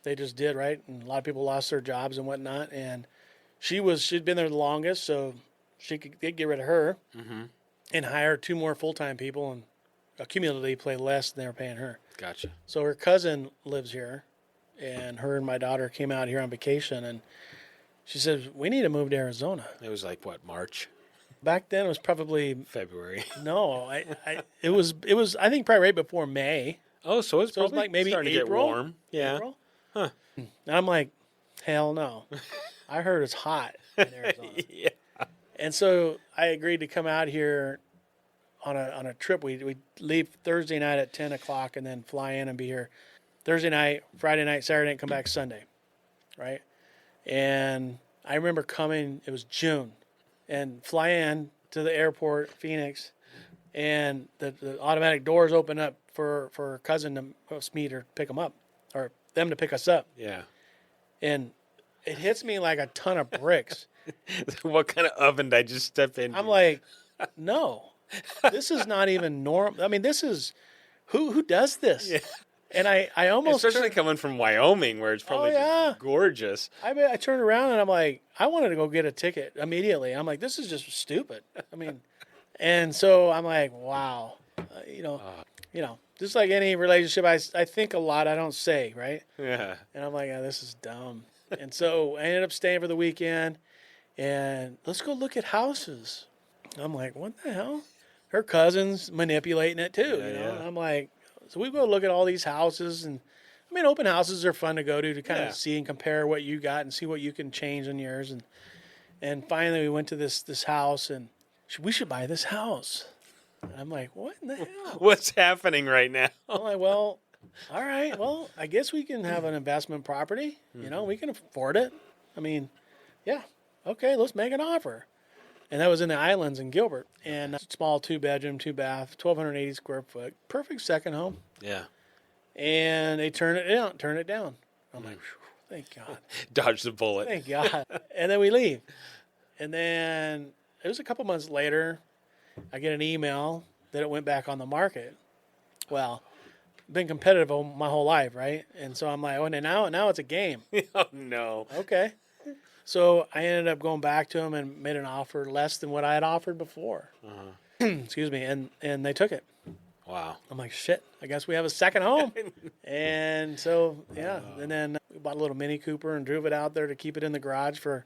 they just did, right? And a lot of people lost their jobs and whatnot. And she'd been there the longest, so they'd get rid of her and hire 2 more full-time people and cumulatively pay less than they were paying her. Gotcha. So her cousin lives here, and her and my daughter came out here on vacation, and she says, we need to move to Arizona. It was like, what, March? Back then it was probably... February. No, it was I think probably right before May. Oh, so it's probably like maybe starting April. to get warm. Yeah. April? Huh. And I'm like, hell no. I heard it's hot in Arizona. Yeah. And so I agreed to come out here on a trip. We leave Thursday night at 10 o'clock and then fly in and be here Thursday night, Friday night, Saturday night, come back Sunday, right? And I remember coming, it was June, and fly in to the airport, Phoenix, and the automatic doors open up for her cousin to me to pick them up, or them to pick us up. Yeah. And it hits me like a ton of bricks. What kind of oven did I just step into? I'm like, no, this is not even normal. I mean, this is, who does this? Yeah. And I almost Especially coming from Wyoming, where it's probably just gorgeous. I turned around and I'm like, I wanted to go get a ticket immediately. I'm like, this is just stupid. I mean, and so I'm like, wow, just like any relationship, I think a lot, I don't say, right? Yeah. And I'm like, this is dumb. And so I ended up staying for the weekend, and let's go look at houses. I'm like, what the hell? Her cousin's manipulating it too, you know? Yeah. And I'm like, so we go look at all these houses, and I mean, open houses are fun to go to kind of see and compare what you got and see what you can change on yours. And finally we went to this house, and we should buy this house. And I'm like, what in the hell? What's happening right now? I'm like, well, all right, well, I guess we can have an investment property. You know, we can afford it. I mean, yeah, okay, let's make an offer. And that was in the islands in Gilbert. And a small 2-bedroom, 2-bath, 1,280 square foot, perfect second home. Yeah. And they turn it down. I'm like, thank God. Dodge the bullet. Thank God. And then we leave. And then it was a couple months later, I get an email that it went back on the market. Well, been competitive my whole life, right? And so I'm like, oh, now it's a game. Oh, no. Okay. So I ended up going back to them and made an offer less than what I had offered before. Excuse me. And they took it. Wow. I'm like, shit, I guess we have a second home. And so, yeah. And then we bought a little Mini Cooper and drove it out there to keep it in the garage for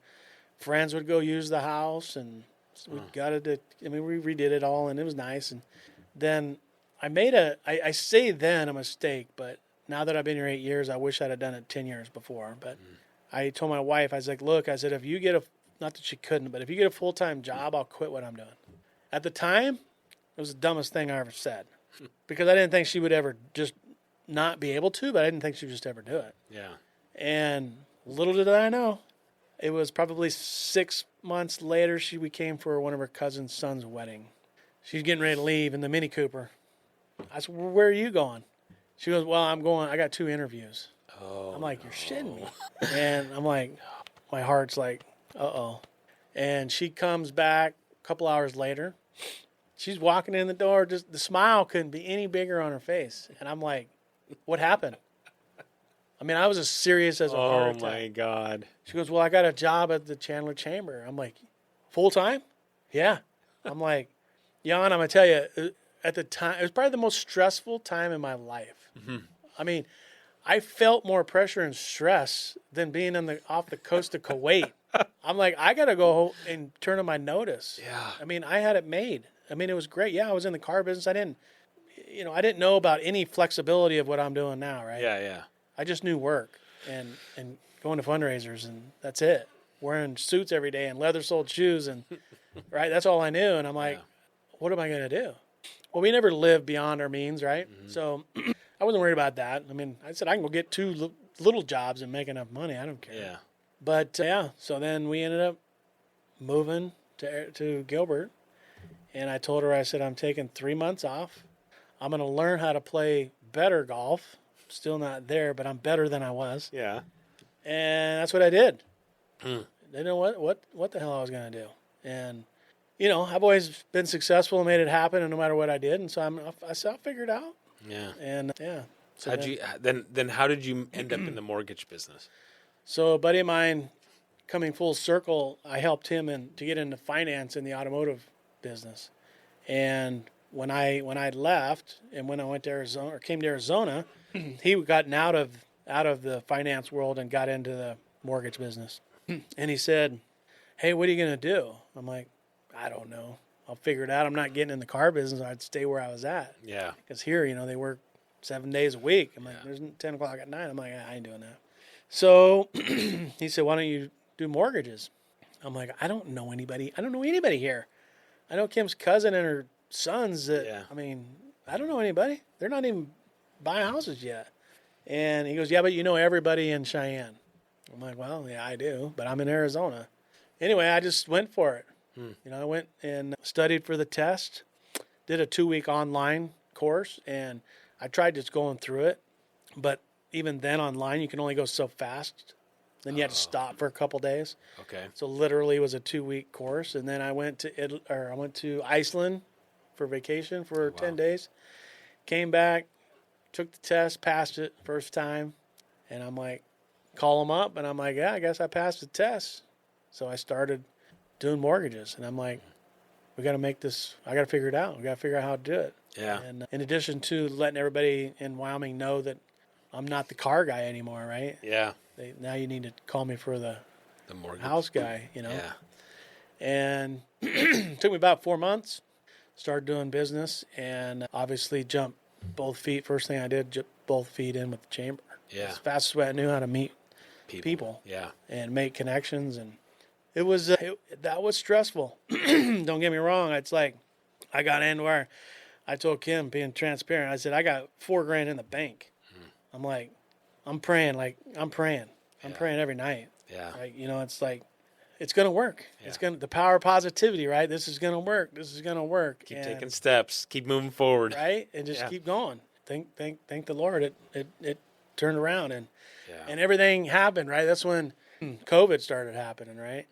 friends would go use the house. And we gutted it. I mean, we redid it all, and it was nice. And then I made I say then a mistake, but now that I've been here 8 years, I wish I'd have done it 10 years before. But I told my wife, I was like, look, I said, if you get not that she couldn't, but if you get a full-time job, I'll quit what I'm doing. At the time, it was the dumbest thing I ever said, because I didn't think she would ever just not be able to, but I didn't think she would just ever do it. Yeah. And little did I know, it was probably 6 months later, we came for one of her cousin's son's wedding. She's getting ready to leave in the Mini Cooper. I said, well, where are you going? She goes, well, I got 2 interviews. Oh, I'm like, you're shitting me. And I'm like, my heart's like, uh-oh. And she comes back a couple hours later. She's walking in the door. Just the smile couldn't be any bigger on her face. And I'm like, what happened? I mean, I was as serious as a heart attack. Oh, my God. She goes, well, I got a job at the Chandler Chamber. I'm like, full-time? Yeah. I'm like, Jan, I'm going to tell you, at the time, it was probably the most stressful time in my life. Mm-hmm. I mean, I felt more pressure and stress than being off the coast of Kuwait. I'm like, I got to go and turn in my notice. Yeah. I mean, I had it made. I mean, it was great. Yeah, I was in the car business. I didn't know about any flexibility of what I'm doing now, right? Yeah, yeah. I just knew work and going to fundraisers, and that's it. Wearing suits every day and leather-soled shoes, and right, that's all I knew. And I'm like, what am I going to do? Well, we never lived beyond our means, right? Mm-hmm. So I wasn't worried about that. I mean, I said I can go get 2 little jobs and make enough money. I don't care. Yeah. But so then we ended up moving to Gilbert, and I told her, I said, I'm taking 3 months off. I'm going to learn how to play better golf. Still not there, but I'm better than I was. Yeah. And that's what I did. Didn't know what the hell I was going to do. And I've always been successful and made it happen, and no matter what I did. And so I said, I'll figure it out. Yeah. And yeah. So how did you end up in the mortgage business? So a buddy of mine, coming full circle, I helped him to get into finance in the automotive business. And when I left and when I went to Arizona or came to Arizona, he had gotten out of the finance world and got into the mortgage business. And he said, hey, what are you going to do? I'm like, I don't know. I'll figure it out. I'm not getting in the car business. I'd stay where I was at. Yeah. Because here, they work 7 days a week. I'm like, there's 10 o'clock at night. I'm like, I ain't doing that. So he said, why don't you do mortgages? I'm like, I don't know anybody. I don't know anybody here. I know Kim's cousin and her sons. I mean, I don't know anybody. They're not even buying houses yet. And he goes, yeah, but you know everybody in Cheyenne. I'm like, well, yeah, I do, but I'm in Arizona. Anyway, I just went for it. I went and studied for the test, did a 2-week online course, and I tried just going through it. But even then online, you can only go so fast. Then you had to stop for a couple days. Okay. So literally it was a 2-week course. And then I went to Iceland for vacation for 10 days. Came back, took the test, passed it first time. And I'm like, call them up. And I'm like, yeah, I guess I passed the test. So I started doing mortgages. And I'm like, we got to make this, I got to figure it out. We got to figure out how to do it. Yeah. And in addition to letting everybody in Wyoming know that I'm not the car guy anymore, right? Yeah. Now you need to call me for the mortgage house guy, Yeah. And it took me about 4 months. Started doing business and obviously jumped both feet. First thing I did, both feet in with the chamber. Yeah. As fast as I knew how to meet people. Yeah. And make connections. And it was, that was stressful. Don't get me wrong. It's like I got in where I told Kim, being transparent, I said, I got $4,000 in the bank. I'm like, I'm praying every night. Yeah. Like, it's like, it's going to work. Yeah. It's the power of positivity, right? This is going to work. This is going to work. Keep taking steps. Keep moving forward. Right. And just keep going. Thank the Lord. It turned around and everything happened, right? That's when COVID started happening, right?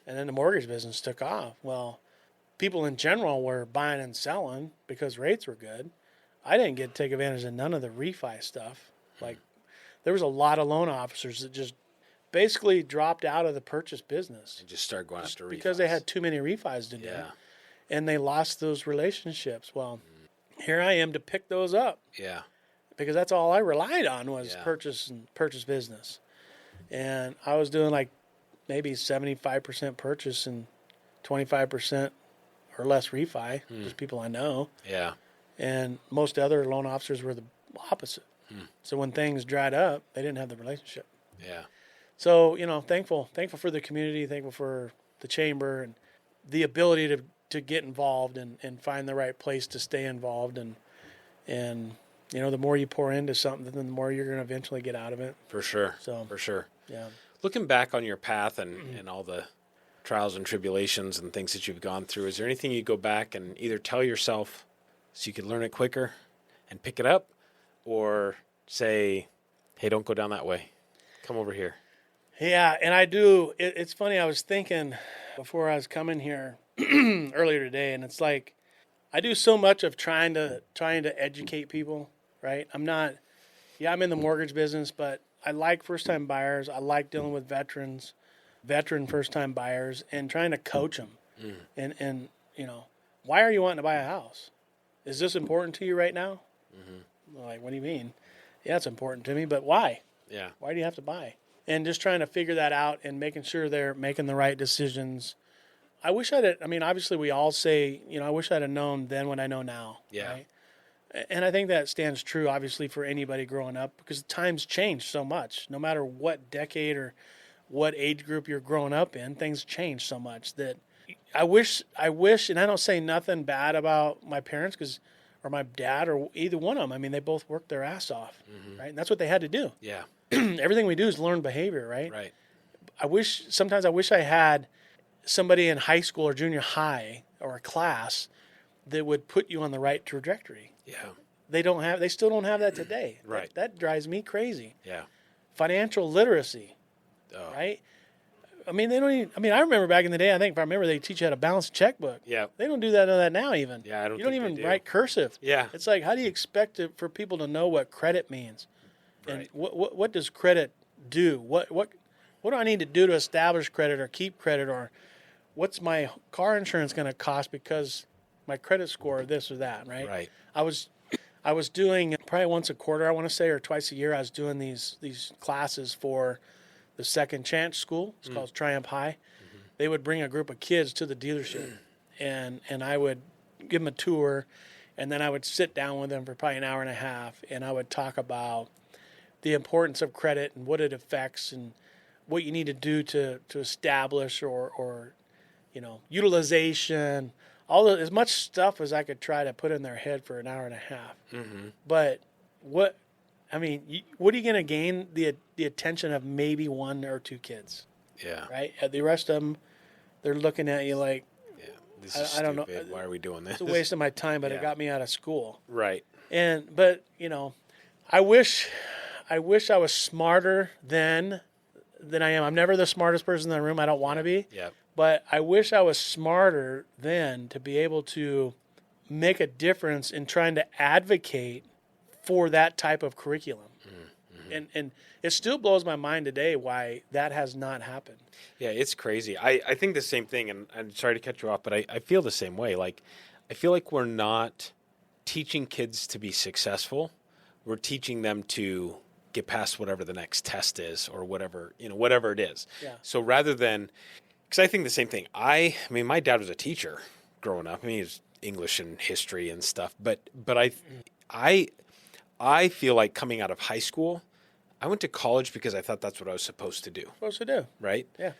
And then the mortgage business took off. Well, people in general were buying and selling because rates were good. I didn't get to take advantage of none of the refi stuff. Like, there was a lot of loan officers that just basically dropped out of the purchase business. And just start going after refis. Because they had too many refis to do. Yeah. And they lost those relationships. Well, here I am to pick those up. Yeah. Because that's all I relied on was purchase business. And I was doing like maybe 75% purchase and 25% or less refi, just people I know. Yeah. And most other loan officers were the opposite. So when things dried up, they didn't have the relationship. Yeah. So, thankful for the community, thankful for the chamber and the ability to get involved and find the right place to stay involved. And the more you pour into something, the more you're going to eventually get out of it. For sure. So, for sure. Yeah. Looking back on your path and all the trials and tribulations and things that you've gone through, is there anything you go back and either tell yourself so you could learn it quicker and pick it up, or say, hey, don't go down that way. Come over here. Yeah, and I do. It's funny. I was thinking before I was coming here earlier today, and it's like I do so much of trying to educate people, right? I'm in the mortgage business, but I like first-time buyers. I like dealing with veteran first-time buyers, and trying to coach them. And why are you wanting to buy a house? Is this important to you right now? Like, what do you mean? Yeah, it's important to me, but why? Yeah. Why do you have to buy? And just trying to figure that out and making sure they're making the right decisions. I wish obviously we all say, I wish I'd have known then what I know now. Yeah. Right? And I think that stands true, obviously, for anybody growing up, because times change so much. No matter what decade or what age group you're growing up in, things change so much that I wish, and I don't say nothing bad about my parents or my dad or either one of them. I mean, they both worked their ass off, right? And that's what they had to do. Yeah. Everything we do is learned behavior, right? Right. Sometimes I wish I had somebody in high school or junior high or a class that would put you on the right trajectory. Yeah. They still don't have that today. Right. That drives me crazy. Yeah. Financial literacy, right? I mean, I remember back in the day, they teach you how to balance a checkbook. Yeah. They don't do that now even. Yeah, You don't even write cursive. Yeah. It's like, how do you expect for people to know what credit means? And Right. what does credit do? What do I need to do to establish credit or keep credit, or what's my car insurance going to cost because my credit score this or that, right? Right. I was doing probably once a quarter, I want to say, or twice a year, I was doing these classes for the Second Chance School. It's called Triumph High. They would bring a group of kids to the dealership, and I would give them a tour, and then I would sit down with them for probably an hour and a half, and I would talk about the importance of credit and what it affects and what you need to do to establish or utilization, as much stuff as I could try to put in their head for an hour and a half. But I mean, what are you going to gain the attention of maybe one or two kids? Yeah. Right? The rest of them, they're looking at you like, Yeah. This is I don't know. stupid. Why are we doing this? It's a waste of my time, but Yeah. it got me out of school. Right. But I wish I was smarter than I am. I'm never the smartest person in the room. I don't want to be. Yeah. But I wish I was smarter then to be able to make a difference in trying to advocate for that type of curriculum. Mm-hmm. And it still blows my mind today why that has not happened. Yeah, it's crazy. I think the same thing, and I'm sorry to cut you off, but I feel the same way. Like, I feel like we're not teaching kids to be successful. We're teaching them to get past whatever the next test is or whatever it is. Yeah. So rather than, because I think the same thing. I mean, my dad was a teacher growing up. I mean, he was English and history and stuff. But I feel like coming out of high school, I went to college because I thought that's what I was supposed to do. Supposed to do. Right? Yeah.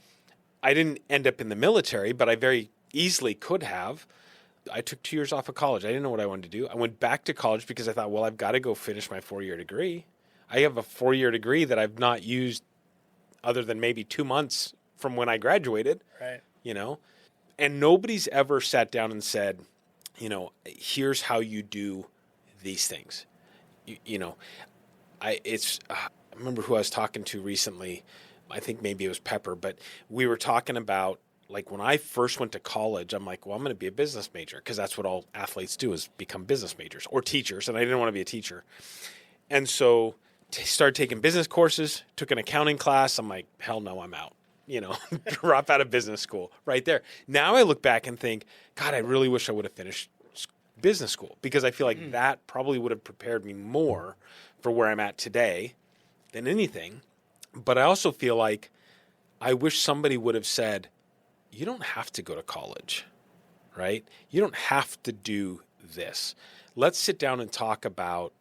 I didn't end up in the military, but I very easily could have. I took 2 years off of college. I didn't know what I wanted to do. I went back to college because I thought, well, I've got to go finish my 4-year degree. I have a 4-year degree that I've not used other than maybe 2 months from when I graduated. Right. And nobody's ever sat down and said, here's how you do these things. I remember who I was talking to recently. I think maybe it was Pepper, but we were talking about, like, when I first went to college, I'm like, well, I'm going to be a business major because that's what all athletes do is become business majors or teachers. And I didn't want to be a teacher. And so started taking business courses, took an accounting class. I'm like, hell no, I'm out. Drop out of business school right there. Now I look back and think, God, I really wish I would have finished business school because I feel like that probably would have prepared me more for where I'm at today than anything. But I also feel like I wish somebody would have said, you don't have to go to college, right? You don't have to do this. Let's sit down and talk about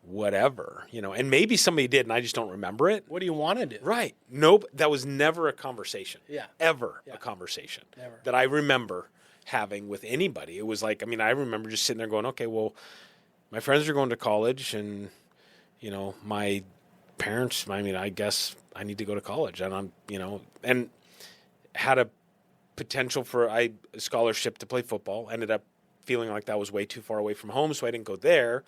whatever, and maybe somebody did and I just don't remember it. What do you want to do? Right. Nope. That was never a conversation. Yeah. Ever Yeah. a conversation Never. that I remember having with anybody. It was like, I remember just sitting there going, okay, well, my friends are going to college and, my parents, I guess I need to go to college and I'm, and had a potential for a scholarship to play football. Ended up feeling like that was way too far away from home, so I didn't go there.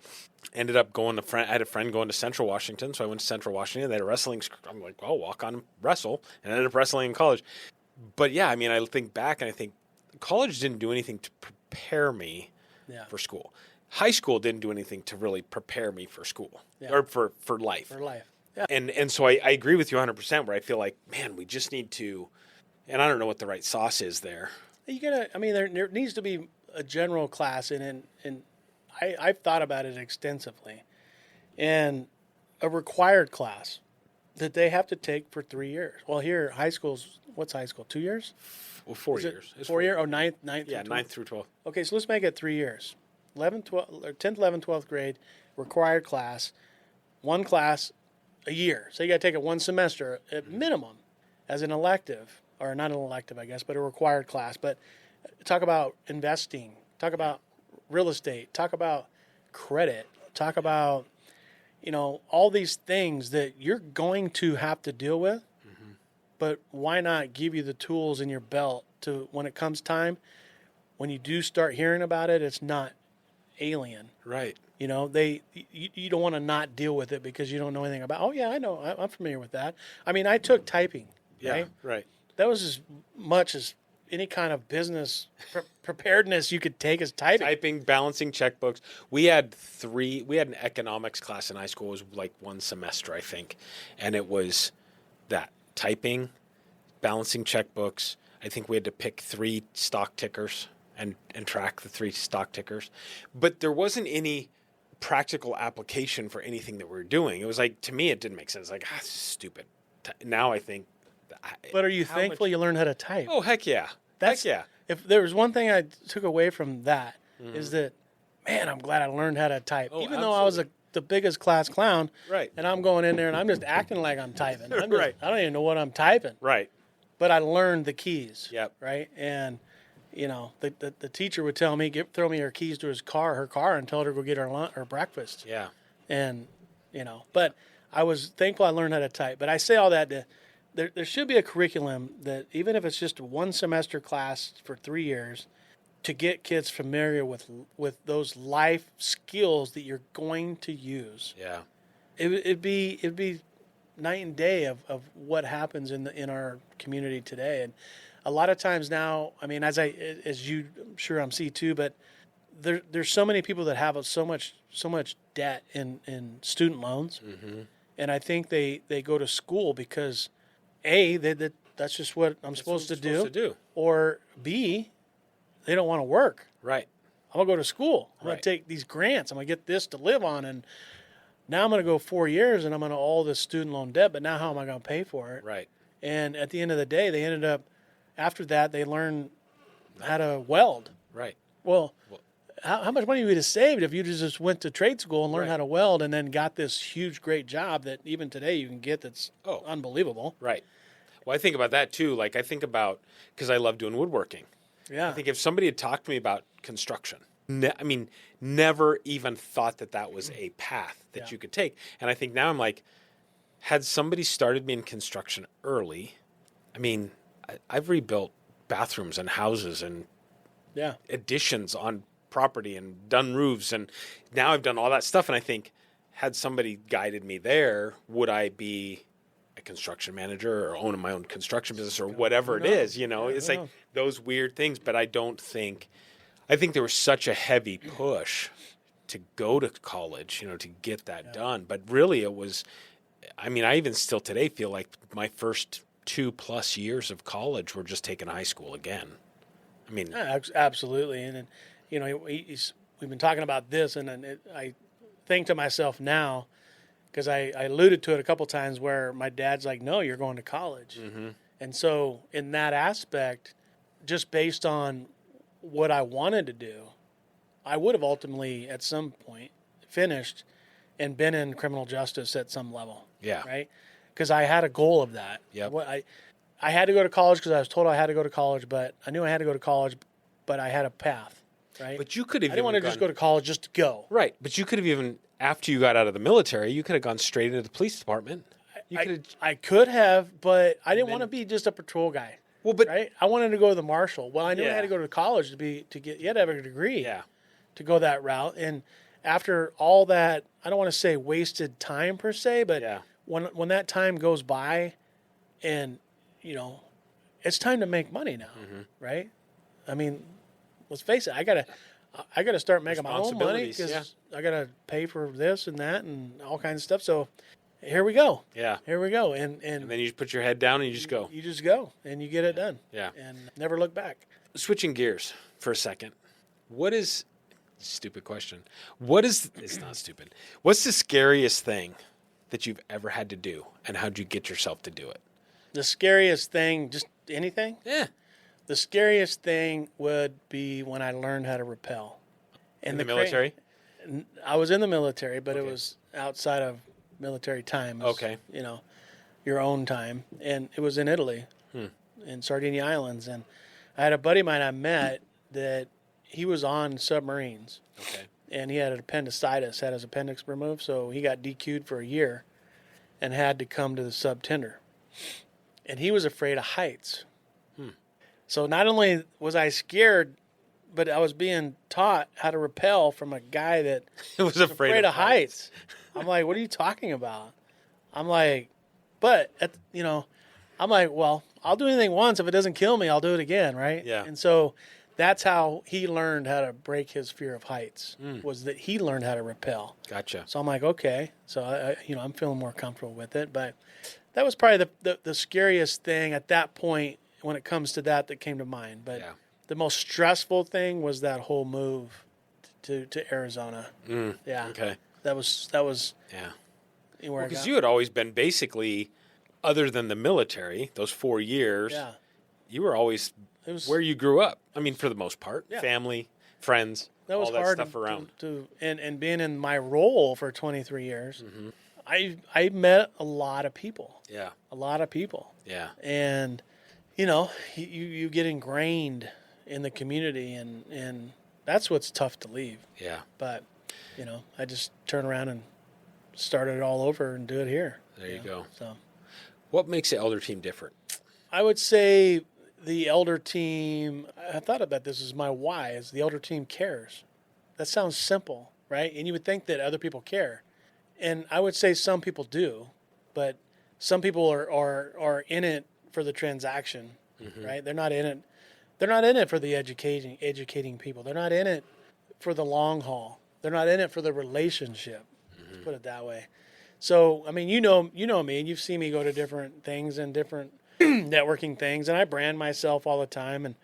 Ended up going to I had a friend going to Central Washington, so I went to Central Washington. They had a wrestling. I'm like, oh, walk on, wrestle, and I ended up wrestling in college. But yeah, I think back and I think college didn't do anything to prepare me for school. High school didn't do anything to really prepare me for school or for life. For life. Yeah. And so I agree with you 100%. Where I feel like, man, we just need to. And I don't know what the right sauce is there. You gotta. There needs to be a general class and I've thought about it extensively, and a required class that they have to take for 3 years. Well, here what's high school? 2 years? Well, 4 years. It's 4 years. Oh, ninth. Yeah, 9th through 12th. Okay, so let's make it 3 years. 11th, 12th, or 10th, 11th, 12th grade required class, one class a year. So you got to take it one semester at minimum as an elective, or not an elective, I guess, but a required class. But talk about investing, talk about real estate, talk about credit, talk about, all these things that you're going to have to deal with. Mm-hmm. But why not give you the tools in your belt to, when it comes time, when you do start hearing about it, it's not alien. Right. You don't want to not deal with it because you don't know anything about. Oh yeah, I know. I'm familiar with that. I took typing. Yeah. Right. Right. That was as much as any kind of business preparedness you could take as typing. Typing, balancing checkbooks. We had an economics class in high school. It was like one semester, I think. And it was that typing, balancing checkbooks. I think we had to pick 3 stock tickers and track the 3 stock tickers. But there wasn't any practical application for anything that we were doing. It was like, to me, it didn't make sense. Like, this is stupid. Now I think. But are you thankful you learned how to type? Oh, heck yeah. Heck yeah. If there was one thing I took away from that, is that, man, I'm glad I learned how to type. Oh, even though I was the biggest class clown, right? And I'm going in there and I'm just acting like I'm typing. Right. I don't even know what I'm typing. Right. But I learned the keys. Yep. Right. And, the teacher would tell me, throw me her keys to her car and tell her to go get her breakfast. Yeah. And But I was thankful I learned how to type. But I say all that to, there should be a curriculum that, even if it's just a one semester class for 3 years, to get kids familiar with those life skills that you're going to use. Yeah. It'd be night and day of what happens in our community today. And a lot of times now, I mean, as you, I'm sure I'm see too, but there's so many people that have so much debt in student loans. Mm-hmm. And I think they go to school because that's just what I'm supposed to do. Or B, they don't want to work. Right. I'm going to go to school. I'm going to take these grants. I'm going to get this to live on. And now I'm going to go 4 years and I'm going to all this student loan debt. But now how am I going to pay for it? Right. And at the end of the day, they ended up, after that, they learned how to weld. Right. Well, how much money would you have saved if you just went to trade school and learned how to weld and then got this huge, great job that even today you can get that's unbelievable? Right. Well, I think about that too. Like I think about, because I love doing woodworking. Yeah. I think if somebody had talked to me about construction, never even thought that was a path that you could take. And I think now I'm like, had somebody started me in construction early, I mean, I've rebuilt bathrooms and houses and additions on property and done roofs. And now I've done all that stuff. And I think, had somebody guided me there, would I be a construction manager or owning my own construction business or whatever it is? It's like those weird things. But I think there was such a heavy push to go to college, to get that done. But really it was, I even still today feel like my first 2+ years of college were just taking high school again. Absolutely. And we've been talking about this, and I think to myself now, because I alluded to it a couple times where my dad's like, no, you're going to college. Mm-hmm. And so in that aspect, just based on what I wanted to do, I would have ultimately at some point finished and been in criminal justice at some level. Yeah. Right? Because I had a goal of that. Yep. I had to go to college because I was told I had to go to college, but I knew I had to go to college, but I had a path. Right? But you could have. I didn't want to just go to college just to go. Right. But you could have even, after you got out of the military, you could have gone straight into the police department. I could have, but I didn't want to be just a patrol guy. Well, but right? I wanted to go to the marshal. Well, I knew I had to go to college to get. You had to have a degree. Yeah. To go that route, and after all that, I don't want to say wasted time per se, but when that time goes by, and it's time to make money now, right? Let's face it. I gotta start making my own money because I gotta pay for this and that and all kinds of stuff. So here we go. Yeah. Here we go. And then you just put your head down and you just go. You just go and you get it done. Yeah. And never look back. Switching gears for a second. Stupid question. It's not stupid. What's the scariest thing that you've ever had to do, and how'd you get yourself to do it? The scariest thing, just anything? Yeah. The scariest thing would be when I learned how to rappel. In the military? I was in the military, but it was outside of military time. Okay. Your own time. And it was in Italy, in Sardinia Islands. And I had a buddy of mine I met that he was on submarines. Okay. And he had an appendicitis, had his appendix removed, so he got DQ'd for a year and had to come to the sub-tender. And he was afraid of heights. So not only was I scared, but I was being taught how to rappel from a guy that was afraid of heights. I'm like, what are you talking about? I'm like, I'm like, well, I'll do anything once. If it doesn't kill me, I'll do it again, right? Yeah. And so that's how he learned how to break his fear of heights, was that he learned how to rappel. Gotcha. So I'm like, okay. So, I'm feeling more comfortable with it. But that was probably the scariest thing at that point when it comes to that came to mind. But the most stressful thing was that whole move to Arizona. Yeah. Okay. That was because you had always been basically, other than the military, those 4 years, you were always where you grew up. For the most part, family, friends, that was all that hard stuff around. And being in my role for 23 years, I met a lot of people. Yeah. A lot of people. Yeah. And, you get ingrained in the community, and that's what's tough to leave. Yeah. But, I just turn around and started it all over and do it here. There you go. So, What makes the elder team different? I would say the elder team, I thought about this as my why, is the elder team cares. That sounds simple, right? And you would think that other people care. And I would say some people do, but some people are in it for the transaction, right? They're not in it. They're not in it for the educating people. They're not in it for the long haul. They're not in it for the relationship. Let's put it that way. So, I mean, you know me, and you've seen me go to different things and different networking things, and I brand myself all the time.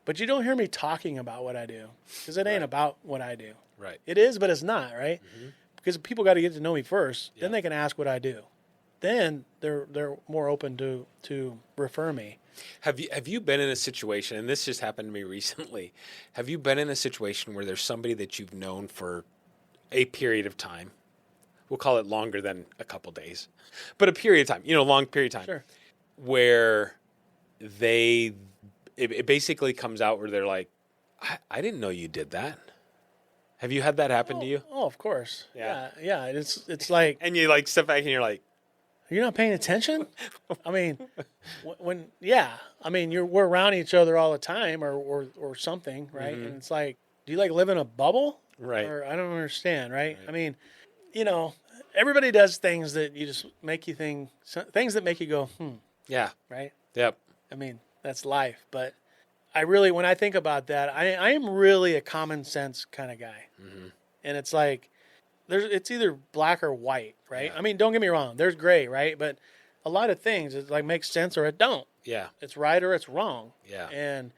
But you don't hear me talking about what I do because it ain't about what I do. Right. It is, but it's not, right? Because people got to get to know me first. Yeah. Then they can ask what I do. Then they're more open to refer me. Have you been in a situation, and this just happened to me recently, have you been in a situation where there's somebody that you've known for a period of time? We'll call it longer than a couple days, but a period of time, long period of time, Sure. where it basically comes out where they're like, I didn't know you did that. Have you had that happen to you? Oh, of course. Yeah. Yeah. It's like, And you like step back and you're like, you're not paying attention? I mean, we're around each other all the time or something, right? And it's like, do you like live in a bubble? Right. Or I don't understand, right? I mean, everybody does things that you just make you think, things that make you go, yeah, right? yep, I mean, that's life. But when I think about that, I am really a common sense kind of guy. And it's like, it's either black or white, right? Yeah. I mean, don't get me wrong. There's gray, right? But a lot of things, it like makes sense or it don't. yeah, It's right or it's wrong. yeah, And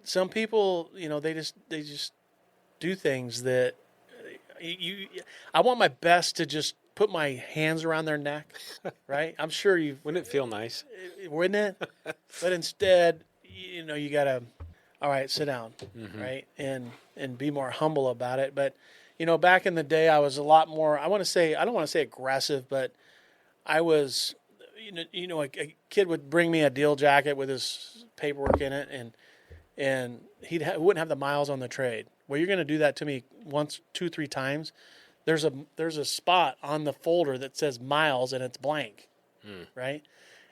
some people, they just do things that I want my best to just put my hands around their neck, right? I'm sure wouldn't it feel nice? wouldn't it? But instead, you gotta, all right, sit down, right, and be more humble about it. But back in the day, I was a lot more. I don't want to say aggressive, but I was, a kid would bring me a deal jacket with his paperwork in it, and wouldn't have the miles on the trade. Well, you're going to do that to me once, 2, 3 times. There's a spot on the folder that says miles and it's blank, right?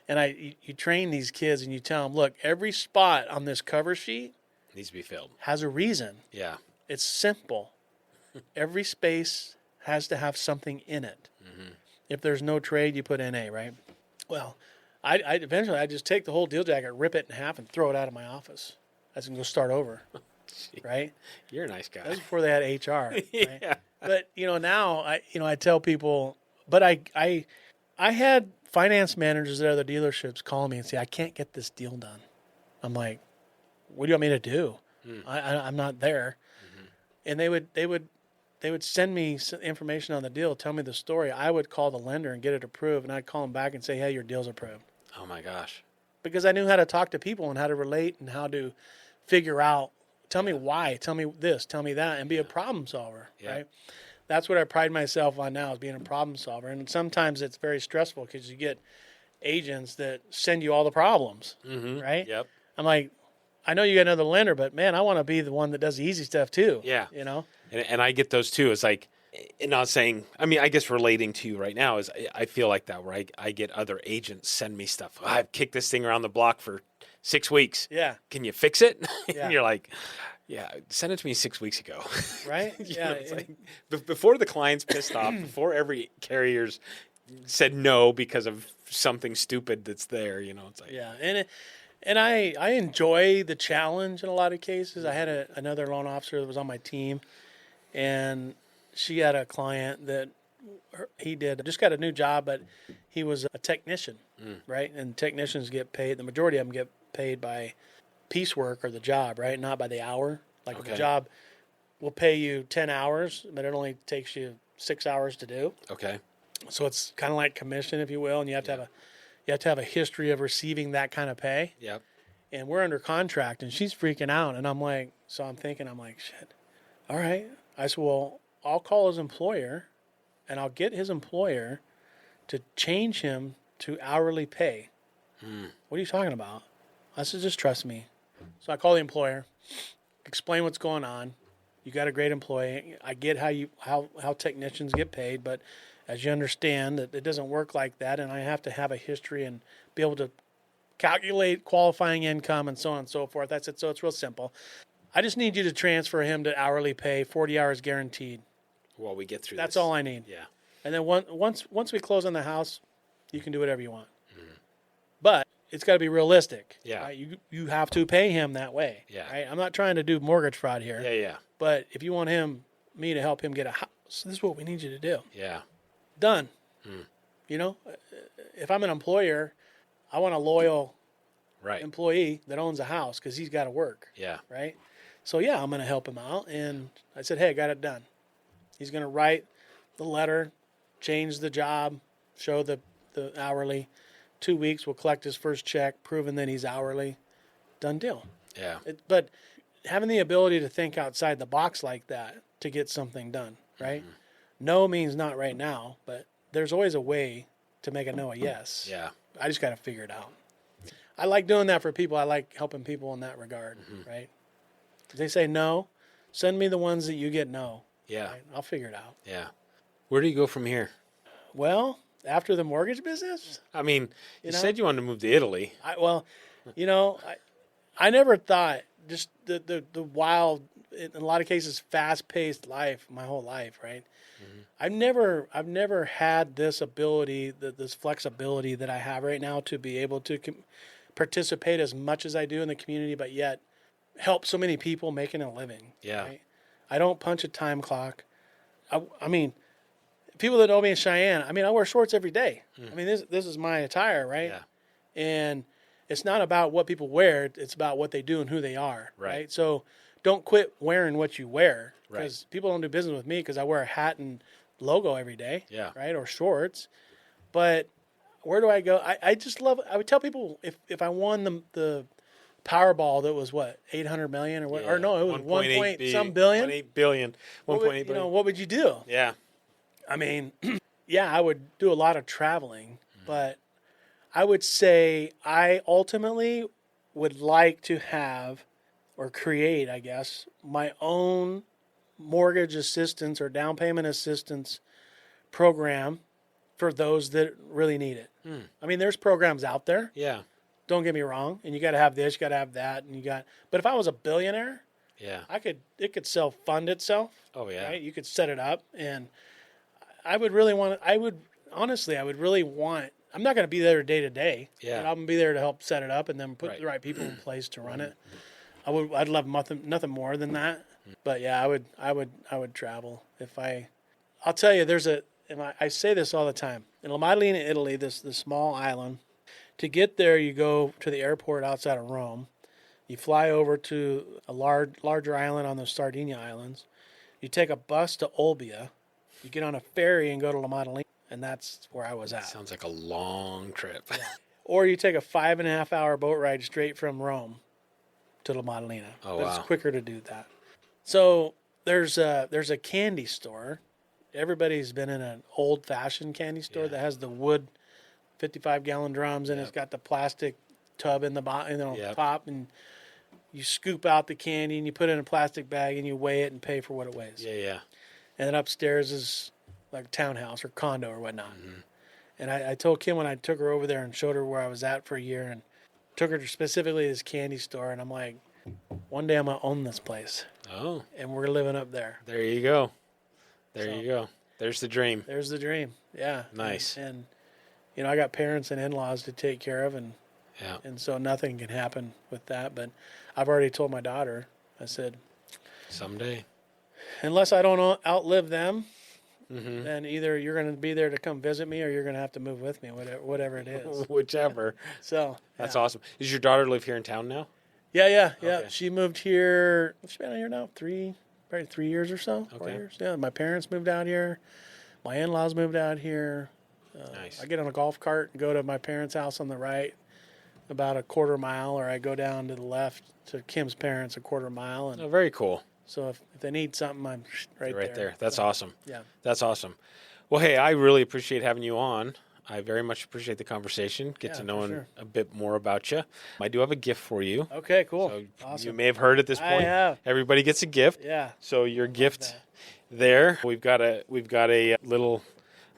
And you train these kids and you tell them, look, every spot on this cover sheet Needs to be filled. has a reason. Yeah, It's simple. Every space has to have something in it. If there's no trade, you put NA, right? Well, I eventually just take the whole deal jacket, rip it in half, and throw it out of my office. I can go start over, right? you're a nice guy. That was before they had HR. Right? Yeah. But now I tell people, but I had finance managers at other dealerships call me and say, I can't get this deal done. I'm like, what do you want me to do? I'm not there. And they would send me some information on the deal, tell me the story. I would call the lender and get it approved, and I'd call them back and say, hey, your deal's approved. Oh my gosh. Because I knew how to talk to people and how to relate and how to figure out, tell me why, tell me this, tell me that, and be a problem solver, right? That's what I pride myself on now, is being a problem solver. And sometimes it's very stressful because you get agents that send you all the problems, right? Yep. I'm like, I know you got another lender, but man, I want to be the one that does the easy stuff too. Yeah. And I get those too. It's like, and not saying, I mean, I guess relating to you right now is I feel like that where I get other agents send me stuff. I've kicked this thing around the block for 6 weeks. Yeah. Can you fix it? Yeah. And you're like, yeah, send it to me 6 weeks ago. Right? Yeah. It's like, before the client's pissed off, before every carrier's said no because of something stupid that's there, it's like, yeah. And I enjoy the challenge in a lot of cases. I had another loan officer that was on my team, and she had a client that he just got a new job, but he was a technician, right? And technicians get paid, the majority of them get paid by piecework or the job, right? Not by the hour. Like Okay. the job will pay you 10 hours, but it only takes you 6 hours to do. okay. So it's kind of like commission, if you will, and you have to have a history of receiving that kind of pay. Yep. And we're under contract, and she's freaking out. And I'm like, shit. All right. I said, well, I'll call his employer, and I'll get his employer to change him to hourly pay. What are you talking about? I said, just trust me. So I call the employer, explain what's going on. You got a great employee. I get how technicians get paid, but as you understand, that it doesn't work like that, and I have to have a history and be able to calculate qualifying income and so on and so forth. That's it. So it's real simple. I just need you to transfer him to hourly pay, 40 hours guaranteed. While we get through That's this. all I need. Yeah. And then once we close on the house, you can do whatever you want. But it's got to be realistic. Yeah. Right? You have to pay him that way. Yeah. Right? I'm not trying to do mortgage fraud here. Yeah. But if you want me to help him get a house, this is what we need you to do. Yeah. Done. You know, if I'm an employer, I want a loyal employee that owns a house because he's got to work. Yeah. Right? So, yeah, I'm going to help him out. And I said, hey, I got it done. He's going to write the letter, change the job, show the hourly. 2 weeks, we'll collect his first check, proving that he's hourly. Done deal. Yeah. But having the ability to think outside the box like that to get something done, right? No means not right now, but there's always a way to make a no a yes. Yeah. I just got to figure it out. I like doing that for people. I like helping people in that regard, right? If they say no, send me the ones that you get no. Yeah. Right? I'll figure it out. Yeah. Where do you go from here? Well, after the mortgage business, I mean, you said you wanted to move to Italy. I never thought just the wild, in a lot of cases, fast-paced life my whole life, right? I've never had this ability, this flexibility that I have right now to be able to participate as much as I do in the community, but yet help so many people making a living. Yeah. Right? I don't punch a time clock. I mean, people that know me in Cheyenne, I mean, I wear shorts every day. I mean, this is my attire, right? Yeah. And it's not about what people wear. It's about what they do and who they are, Right. right? So don't quit wearing what you wear because Right. people don't do business with me because I wear a hat and logo every day, Yeah. right, or shorts. But where do I go? I just love – I would tell people if I won the Powerball that was, what, 800 million or what? Yeah. Or no, it was 1 some billion. 1.8 billion. 1.8 billion. You know, what would you do? Yeah. I mean, yeah, I would do a lot of traveling, but I would say I ultimately would like to have or create, I guess, my own mortgage assistance or down payment assistance program for those that really need it. I mean, there's programs out there. Yeah. Don't get me wrong, and you got to have this, you got to have that, and But if I was a billionaire, Yeah. it could self-fund itself. Oh, yeah. Right? You could set it up, and I would really want. I would really want. I'm not going to be there day to day. Yeah. But I'm going to be there to help set it up and then put Right. the right people in place to run it. I'd love nothing more than that. But yeah, I would travel if I. I'll tell you, I say this all the time. In Lombardia, Italy, this small island. To get there, you go to the airport outside of Rome. You fly over to a larger island on the Sardinia Islands. You take a bus to Olbia. You get on a ferry and go to La Maddalena, and that's where I was at. Sounds like a long trip. Or you take a 5.5 hour boat ride straight from Rome to La Maddalena. Oh, But wow. it's quicker to do that. So there's a candy store. Everybody's been in an old-fashioned candy store Yeah. that has the wood 55-gallon drums, and it's got the plastic tub in the Yep. top, and you scoop out the candy and you put it in a plastic bag and you weigh it and pay for what it weighs. Yeah. And then upstairs is like a townhouse or condo or whatnot. And I told Kim when I took her over there and showed her where I was at for a year and took her to specifically this candy store, and I'm like, one day I'm going to own this place. Oh, And we're living up there. there you go. So- You go. There's the dream. There's the dream. Yeah. Nice. And you know, I got parents and in-laws to take care of, and Yeah. so nothing can happen with that. But I've already told my daughter, I said, Someday. unless I don't outlive them, then either you're going to be there to come visit me or you're going to have to move with me, whatever it is. Whichever. So That's yeah. awesome. Does your daughter live here in town now? Yeah. Okay. She moved here. She's been out here now probably 3 years or so. 4 Okay. years. Yeah. My parents moved out here. My in-laws moved out here. Nice. I get on a golf cart and go to my parents' house on the right, about a quarter mile, or I go down to the left to Kim's parents a quarter mile. And Oh, very cool. so if they need something, I'm right there. That's So, awesome. Yeah. That's awesome. Well, hey, I really appreciate having you on. I very much appreciate the conversation. Get Yeah, to for know sure. a bit more about you. I do have a gift for you. Okay, cool. So Awesome. you may have heard at this I point. have. Everybody gets a gift. Yeah. So your gift that. there. We've got a little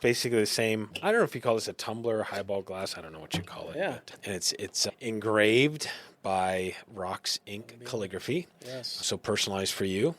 basically the same. I don't know if you call this a tumbler or highball glass. I don't know what you call it. Yeah. And it's engraved by Rock's Ink calligraphy. Yes. So personalized for you.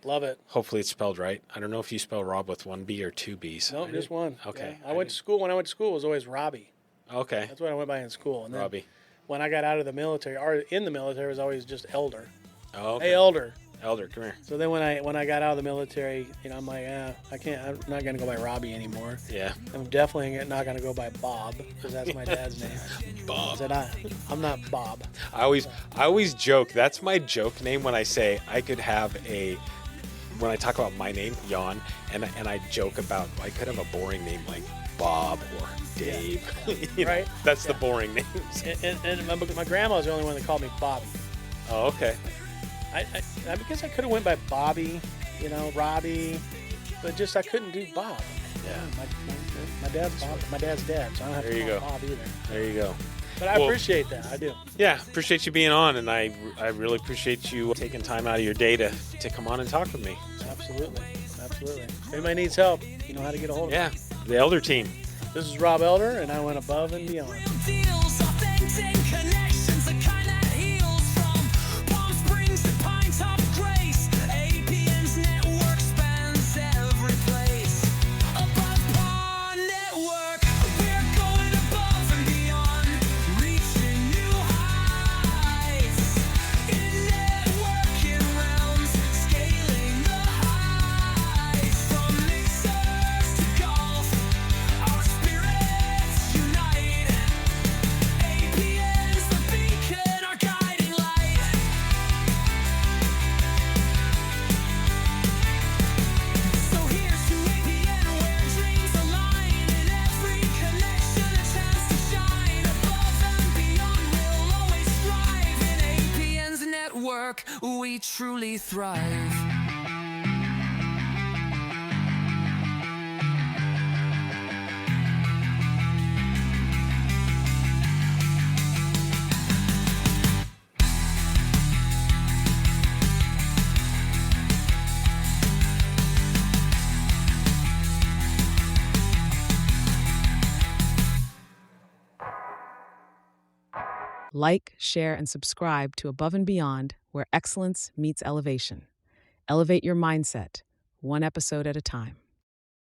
Love it. Hopefully it's spelled right. I don't know if you spell Rob with one B or two B's. No, just one. Okay. Yeah. When I went to school, it was always Robbie. Okay. That's what I went by in school. And then Robbie. when I got out of the military, or in the military, it was always just Elder. Oh, okay. Hey, Elder. Elder, come here. So then when I got out of the military, I'm like, I'm not going to go by Robbie anymore. Yeah. I'm definitely not going to go by Bob, because that's my dad's name. Bob. I said, I'm not Bob. I always joke. That's my joke name when I say I could have when I talk about my name, Jan, and I joke about I could have a boring name like Bob or Dave. Right? That's the boring names. And my grandma was the only one that called me Bobby. Oh, okay. I guess I could have went by Bobby, Robbie, but just I couldn't do Bob. Yeah. My dad's Bob. My dad's dad, so I don't have to call Bob either. There you go. But I appreciate that. I do. Yeah, appreciate you being on, and I really appreciate you taking time out of your day to come on and talk with me. Absolutely. If anybody needs help, you know how to get a hold of me. Yeah, the Elder team. This is Rob Elder, and I went above and beyond. We truly thrive. Like, share, and subscribe to Above and Beyond, where excellence meets elevation. Elevate your mindset, one episode at a time.